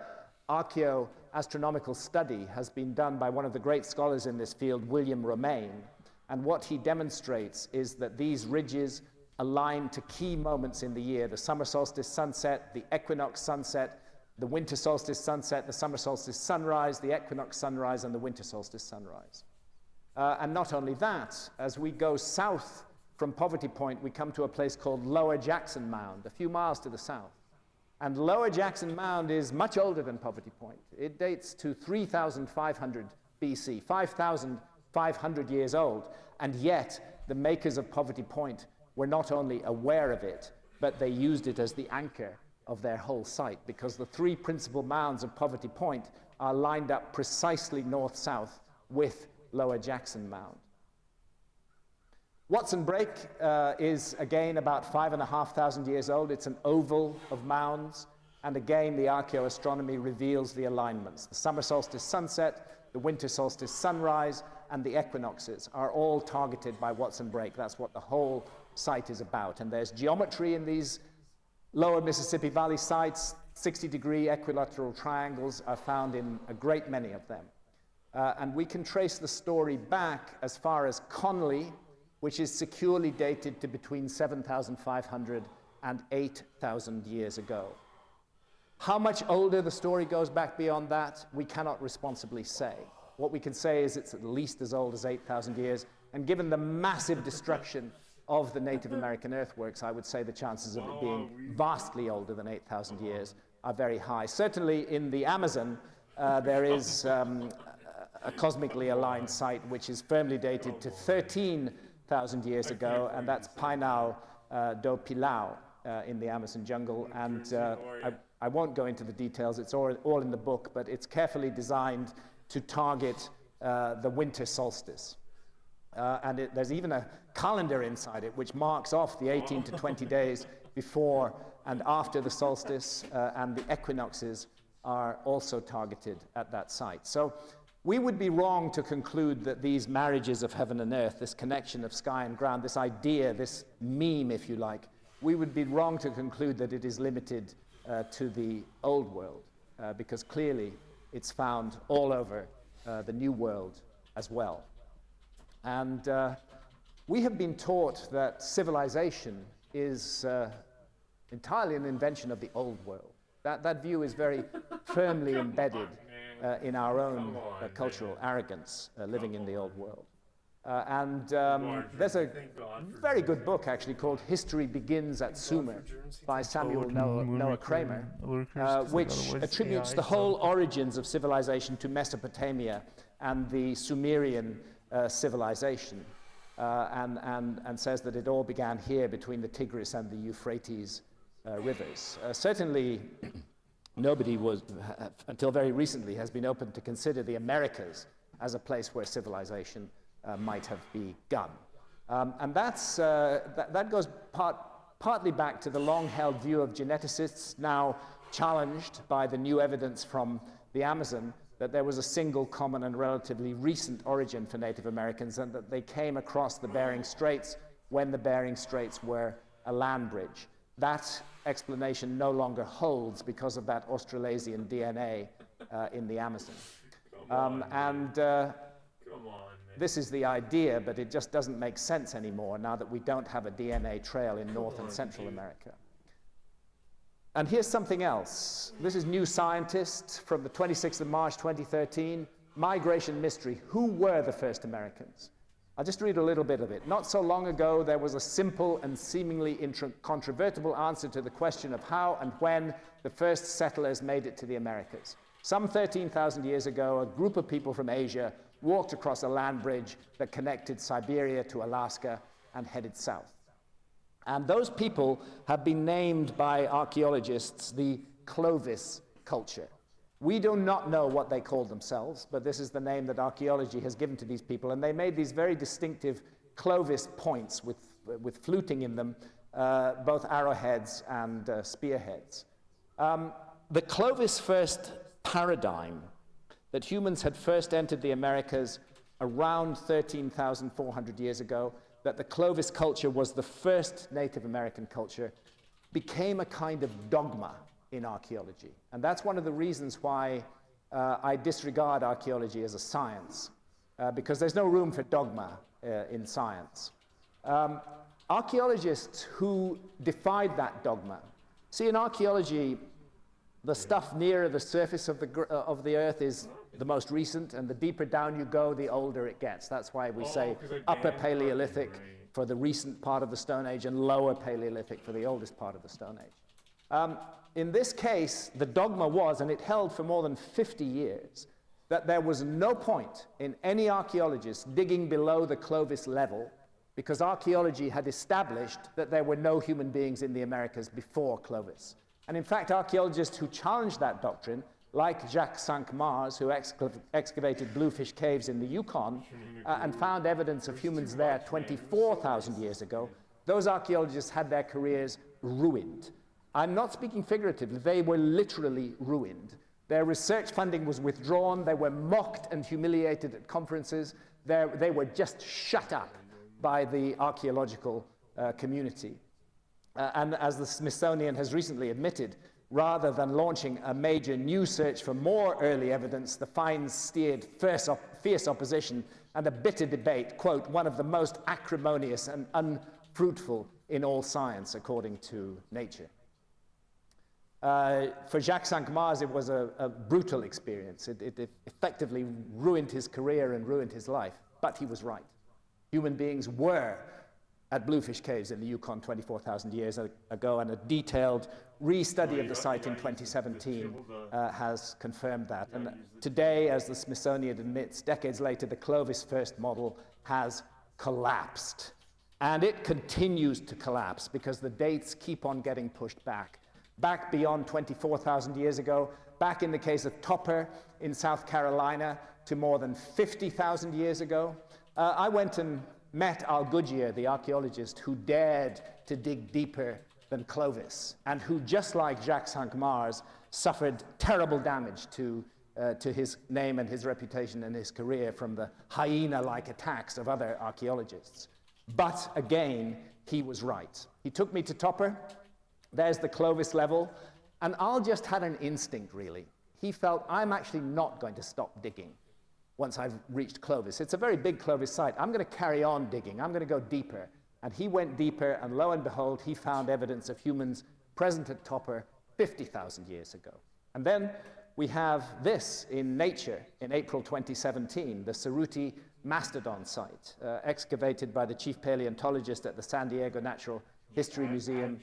archaeoastronomical study has been done by one of the great scholars in this field, William Romaine. And what he demonstrates is that these ridges align to key moments in the year: the summer solstice sunset, the equinox sunset, the winter solstice sunset, the summer solstice sunrise, the equinox sunrise, and the winter solstice sunrise. And not only that, as we go south from Poverty Point, we come to a place called Lower Jackson Mound, a few miles to the south. And Lower Jackson Mound is much older than Poverty Point. It dates to 3,500 BC, 5,500 years old. And yet, the makers of Poverty Point were not only aware of it, but they used it as the anchor of their whole site, because the three principal mounds of Poverty Point are lined up precisely north-south with Lower Jackson Mound. Watson Break is, again, about 5,500 years old. It's an oval of mounds, and again, the archaeoastronomy reveals the alignments. The summer solstice sunset, the winter solstice sunrise, and the equinoxes are all targeted by Watson Break. That's what the whole site is about. And there's geometry in these lower Mississippi Valley sites. 60-degree equilateral triangles are found in a great many of them. And we can trace the story back as far as Conley, which is securely dated to between 7,500 and 8,000 years ago. How much older the story goes back beyond that, we cannot responsibly say. What we can say is it's at least as old as 8,000 years, and given the massive destruction of the Native American earthworks, I would say the chances of it being vastly older than 8,000 years are very high. Certainly in the Amazon, there is a cosmically aligned site which is firmly dated to 13,000 years ago, and that's Painal do Pilau in the Amazon jungle. And I won't go into the details, it's all in the book, but it's carefully designed to target the winter solstice. And there's even a calendar inside it which marks off the 18 to 20 days before and after the solstice, and the equinoxes are also targeted at that site. So We would be wrong to conclude that these marriages of heaven and earth, this connection of sky and ground, this idea, this meme, if you like, we would be wrong to conclude that it is limited to the old world, because clearly it's found all over the new world as well. And we have been taught that civilization is entirely an invention of the old world. That view is very firmly embedded in our own cultural arrogance living in the old world. There's a very good book actually called History Begins at Sumer by Samuel Noah Kramer, which attributes the whole origins of civilization to Mesopotamia and the Sumerian civilization, and says that it all began here between the Tigris and the Euphrates rivers. Certainly, nobody was, until very recently, has been open to consider the Americas as a place where civilization might have begun. And that goes partly back to the long-held view of geneticists, now challenged by the new evidence from the Amazon, that there was a single common and relatively recent origin for Native Americans, and that they came across the Bering Straits when the Bering Straits were a land bridge. That explanation no longer holds because of that Australasian DNA in the Amazon. This is the idea, but it just doesn't make sense anymore now that we don't have a DNA trail in North and Central America. And here's something else. This is New Scientist from the 26th of March 2013, Migration Mystery. Who were the first Americans? I'll just read a little bit of it. Not so long ago, there was a simple and seemingly incontrovertible answer to the question of how and when the first settlers made it to the Americas. Some 13,000 years ago, a group of people from Asia walked across a land bridge that connected Siberia to Alaska and headed south. And those people have been named by archaeologists the Clovis culture. We do not know what they called themselves, but this is the name that archaeology has given to these people. And they made these very distinctive Clovis points with fluting in them, both arrowheads and spearheads. The Clovis first paradigm that humans had first entered the Americas around 13,400 years ago, that the Clovis culture was the first Native American culture, became a kind of dogma in archaeology. And that's one of the reasons why I disregard archaeology as a science, because there's no room for dogma in science. Archaeologists who defied that dogma, see, in archaeology, the stuff nearer the surface of the earth is the most recent, and the deeper down you go, the older it gets. That's why we say Upper Paleolithic for the recent part of the Stone Age and Lower Paleolithic for the oldest part of the Stone Age. In this case, the dogma was, and it held for more than 50 years, that there was no point in any archaeologist digging below the Clovis level, because archaeology had established that there were no human beings in the Americas before Clovis. And in fact, archaeologists who challenged that doctrine, like Jacques Cinq-Mars, who excavated Bluefish Caves in the Yukon and found evidence of humans there 24,000 years ago, those archaeologists had their careers ruined. I'm not speaking figuratively, they were literally ruined. Their research funding was withdrawn, they were mocked and humiliated at conferences, they were just shut up by the archaeological community. And as the Smithsonian has recently admitted, rather than launching a major new search for more early evidence, the finds steered fierce opposition and a bitter debate, quote, one of the most acrimonious and unfruitful in all science, according to Nature. For Jacques Cinq-Mars, it was a brutal experience. It effectively ruined his career and ruined his life, but he was right. Human beings were at Bluefish Caves in the Yukon 24,000 years ago, and a detailed restudy of the site in 2017 has confirmed that. And today, as the Smithsonian admits, decades later, the Clovis first model has collapsed. And it continues to collapse because the dates keep on getting pushed back beyond 24,000 years ago, back in the case of Topper in South Carolina to more than 50,000 years ago. I went and met Al Goodyear, the archaeologist who dared to dig deeper than Clovis, and who, just like Jacques Cinq-Mars, suffered terrible damage to to his name and his reputation and his career from the hyena-like attacks of other archaeologists. But again, he was right. He took me to Topper. There's the Clovis level. And Al just had an instinct, really. He felt, I'm actually not going to stop digging once I've reached Clovis. It's a very big Clovis site. I'm going to carry on digging. I'm going to go deeper. And he went deeper, and lo and behold, he found evidence of humans present at Topper 50,000 years ago. And then we have this in Nature in April 2017, the Cerruti Mastodon site, excavated by the chief paleontologist at the San Diego Natural History Museum,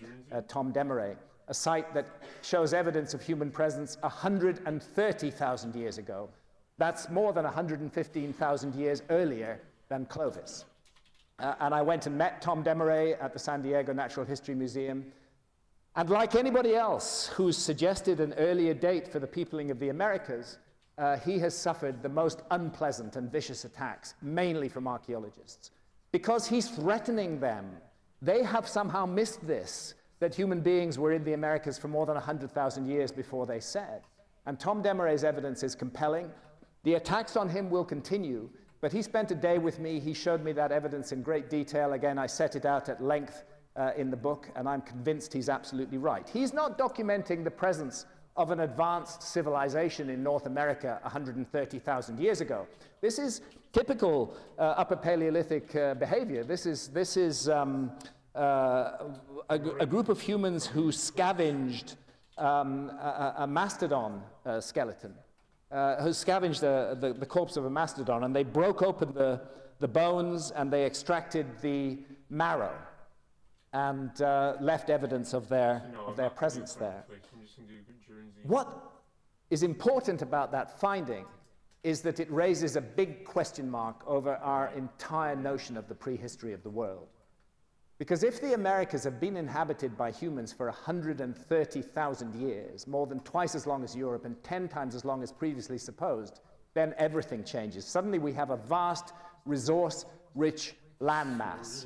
Tom Demaray, a site that shows evidence of human presence 130,000 years ago. That's more than 115,000 years earlier than Clovis. And I went and met Tom Demaray at the San Diego Natural History Museum. And like anybody else who's suggested an earlier date for the peopling of the Americas, he has suffered the most unpleasant and vicious attacks, mainly from archaeologists. Because he's threatening them. They have somehow missed this, that human beings were in the Americas for more than 100,000 years before they said. And Tom Demaray's evidence is compelling. The attacks on him will continue, but he spent a day with me. He showed me that evidence in great detail. Again, I set it out at length in the book, and I'm convinced he's absolutely right. He's not documenting the presence of an advanced civilization in North America 130,000 years ago. This is typical Upper Paleolithic behavior. This is a group of humans who scavenged a mastodon skeleton, who scavenged the corpse of a mastodon, and they broke open the bones and they extracted the marrow and left evidence of their presence there. What is important about that finding is that it raises a big question mark over our entire notion of the prehistory of the world. Because if the Americas have been inhabited by humans for 130,000 years, more than twice as long as Europe and 10 times as long as previously supposed, then everything changes. Suddenly we have a vast, resource-rich landmass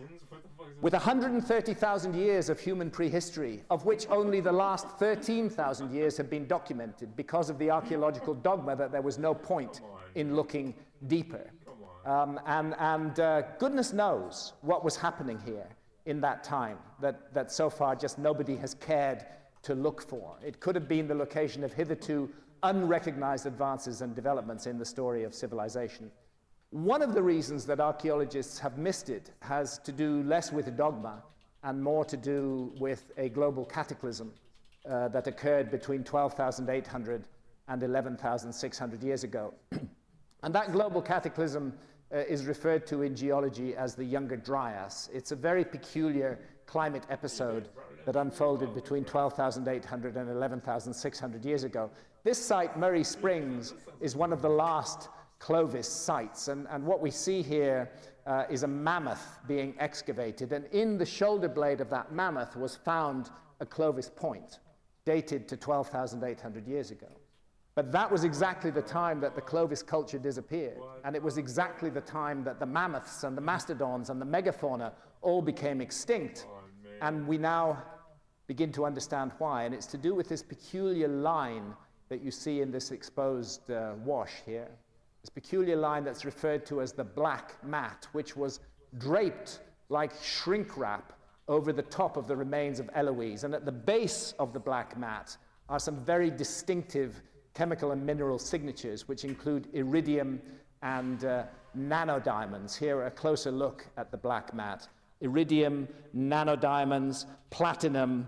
with 130,000 years of human prehistory, of which only the last 13,000 years have been documented because of the archaeological dogma that there was no point in looking deeper. Goodness knows what was happening here in that time that so far just nobody has cared to look for. It could have been the location of hitherto unrecognized advances and developments in the story of civilization. One of the reasons that archaeologists have missed it has to do less with dogma and more to do with a global cataclysm that occurred between 12,800 and 11,600 years ago. And that global cataclysm is referred to in geology as the Younger Dryas. It's a very peculiar climate episode that unfolded between 12,800 and 11,600 years ago. This site, Murray Springs, is one of the last Clovis sites, and what we see here is a mammoth being excavated, and in the shoulder blade of that mammoth was found a Clovis point, dated to 12,800 years ago. But that was exactly the time that the Clovis culture disappeared, and it was exactly the time that the mammoths and the mastodons and the megafauna all became extinct, and we now begin to understand why, and it's to do with this peculiar line that you see in this exposed wash here. This peculiar line that's referred to as the black mat, which was draped like shrink wrap over the top of the remains of Eloise. And at the base of the black mat are some very distinctive chemical and mineral signatures, which include iridium and nanodiamonds. Here, a closer look at the black mat. Iridium, nanodiamonds, platinum,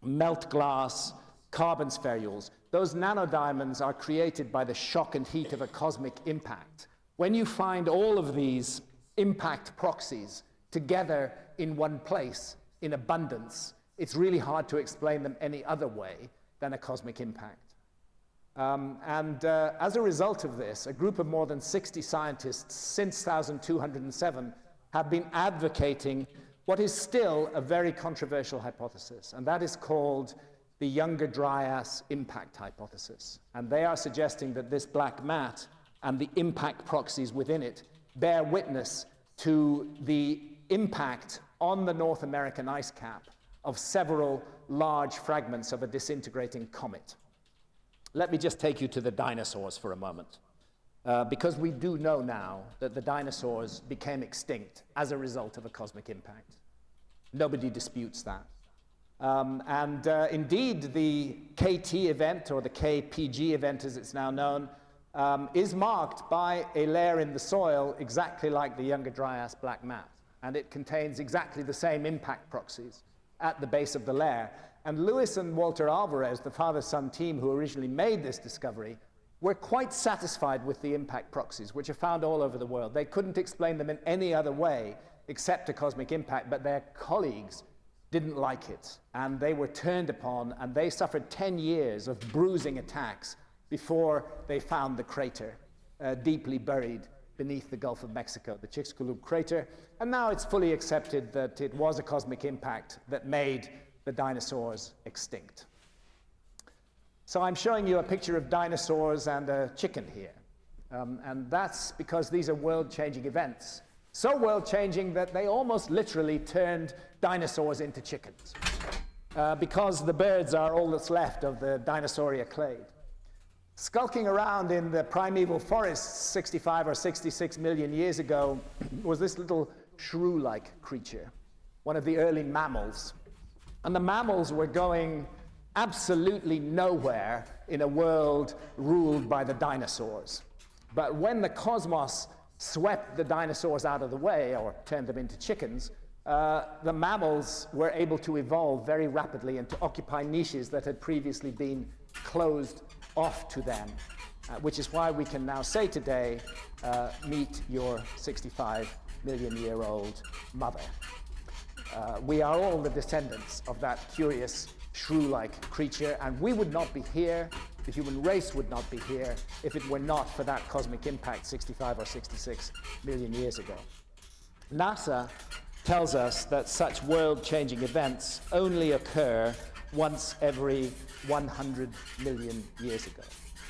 melt glass, carbon spherules. Those nanodiamonds are created by the shock and heat of a cosmic impact. When you find all of these impact proxies together in one place, in abundance, it's really hard to explain them any other way than a cosmic impact. As a result of this, a group of more than 60 scientists since 1207 have been advocating what is still a very controversial hypothesis, and that is called the Younger Dryas impact hypothesis. And they are suggesting that this black mat and the impact proxies within it bear witness to the impact on the North American ice cap of several large fragments of a disintegrating comet. let me just take you to the dinosaurs for a moment. Because we do know now that the dinosaurs became extinct as a result of a cosmic impact. Nobody disputes that. Indeed, the KT event, or the KPG event as it's now known, is marked by a layer in the soil exactly like the Younger Dryas black mat. And it contains exactly the same impact proxies at the base of the layer. And Lewis and Walter Alvarez, the father-son team who originally made this discovery, were quite satisfied with the impact proxies, which are found all over the world. They couldn't explain them in any other way except a cosmic impact, but their colleagues didn't like it, and they were turned upon, and they suffered 10 years of bruising attacks before they found the crater deeply buried beneath the Gulf of Mexico, the Chicxulub crater. And now it's fully accepted that it was a cosmic impact that made the dinosaurs extinct. So I'm showing you a picture of dinosaurs and a chicken here. And that's because these are world-changing events. So world-changing that they almost literally turned dinosaurs into chickens. Because the birds are all that's left of the Dinosauria clade. Skulking around in the primeval forests 65 or 66 million years ago was this little shrew-like creature, one of the early mammals. And the mammals were going absolutely nowhere in a world ruled by the dinosaurs. But when the cosmos swept the dinosaurs out of the way, or turned them into chickens, the mammals were able to evolve very rapidly and to occupy niches that had previously been closed off to them, which is why we can now say today, meet your 65-million-year-old mother. We are all the descendants of that curious shrew-like creature, and we would not be here, the human race would not be here, if it were not for that cosmic impact 65 or 66 million years ago. NASA tells us that such world-changing events only occur once every 100 million years ago.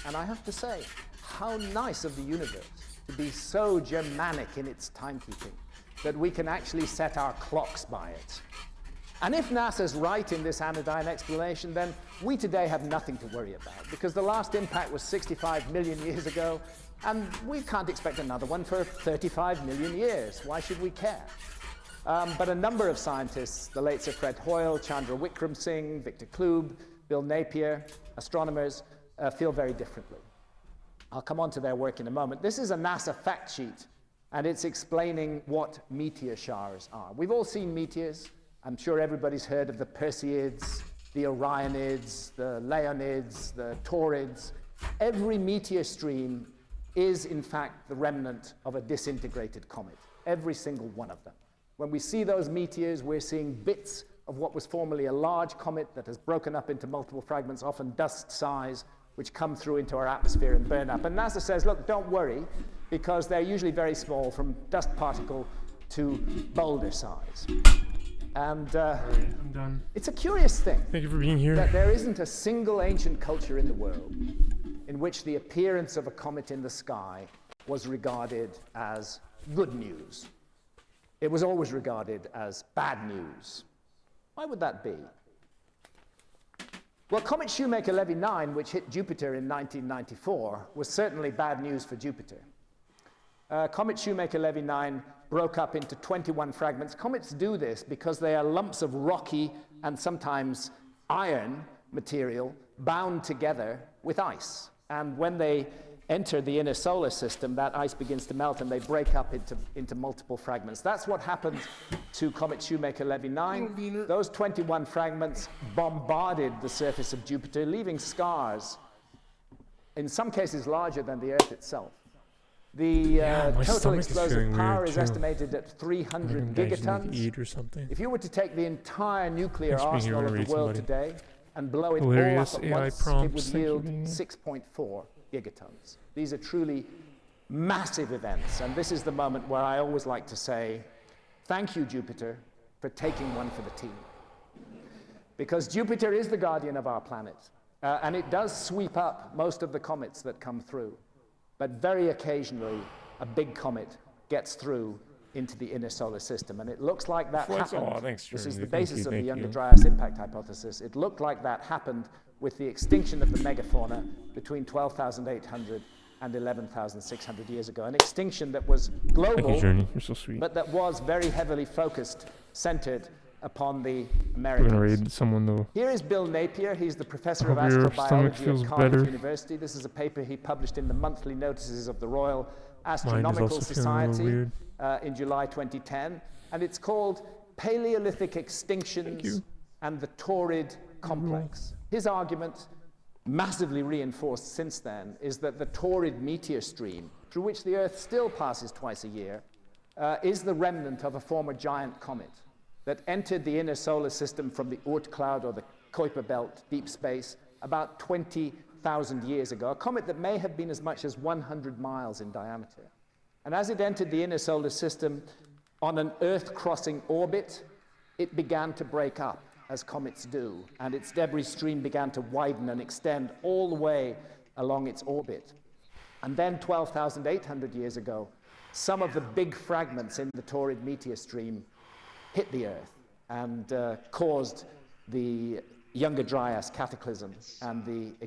And I have to say, how nice of the universe to be so Germanic in its timekeeping that we can actually set our clocks by it. And if NASA's right in this anodyne explanation, then we today have nothing to worry about, because the last impact was 65 million years ago, and we can't expect another one for 35 million years. Why should we care? But a number of scientists, the late Sir Fred Hoyle, Chandra Wickram Singh, Victor Klube, Bill Napier, astronomers, feel very differently. I'll come on to their work in a moment. This is a NASA fact sheet, and it's explaining what meteor showers are. We've all seen meteors. I'm sure everybody's heard of the Perseids, the Orionids, the Leonids, the Taurids. Every meteor stream is, in fact, the remnant of a disintegrated comet. Every single one of them. When we see those meteors, we're seeing bits of what was formerly a large comet that has broken up into multiple fragments, often dust size, which come through into our atmosphere and burn up. And NASA says, look, don't worry, because they're usually very small, from dust particle to boulder size. And I'm done. It's a curious thing. Thank you for being here. That there isn't a single ancient culture in the world in which the appearance of a comet in the sky was regarded as good news. It was always regarded as bad news. Why would that be? Well, Comet Shoemaker-Levy 9, which hit Jupiter in 1994, was certainly bad news for Jupiter. Comet Shoemaker-Levy 9 broke up into 21 fragments. Comets do this because they are lumps of rocky and sometimes iron material bound together with ice. And when they enter the inner solar system, that ice begins to melt and they break up into multiple fragments. That's what happened to Comet Shoemaker-Levy 9. Those 21 fragments bombarded the surface of Jupiter, leaving scars, in some cases larger than the Earth itself. The total explosive power is estimated at 300 gigatons. Eat or something. If you were to take the entire nuclear arsenal of the world today and blow it Hilarious all up at AI once, prompts. it would yield 6.4 gigatons. These are truly massive events, and this is the moment where I always like to say, thank you, Jupiter, for taking one for the team. Because Jupiter is the guardian of our planet, and it does sweep up most of the comets that come through. But very occasionally, a big comet gets through into the inner solar system. And it looks like that happened. Thanks, this is Jeremy. the basis of the Thank Younger you. Dryas impact hypothesis. It looked like that happened with the extinction of the megafauna between 12,800 and 11,600 years ago. An extinction that was Thank you, global, Journey. You're so sweet. but that was very heavily focused, centered upon the We're gonna Americas. raid someone though. Here is Bill Napier. He's the professor of Hope your stomach astrobiology feels at Cardiff better. University. This is a paper he published in the monthly notices of the Royal Mine is Astronomical also feeling a little Society weird. in July 2010. And it's called Paleolithic Extinctions and the Taurid Complex. His argument, massively reinforced since then, is that the Taurid meteor stream, through which the Earth still passes twice a year, is the remnant of a former giant comet that entered the inner solar system from the Oort cloud or the Kuiper belt deep space about 20,000 years ago, a comet that may have been as much as 100 miles in diameter. And as it entered the inner solar system on an Earth-crossing orbit, it began to break up, as comets do, and its debris stream began to widen and extend all the way along its orbit. And then 12,800 years ago, some of the big fragments in the Taurid meteor stream hit the Earth and caused the Younger Dryas cataclysm and the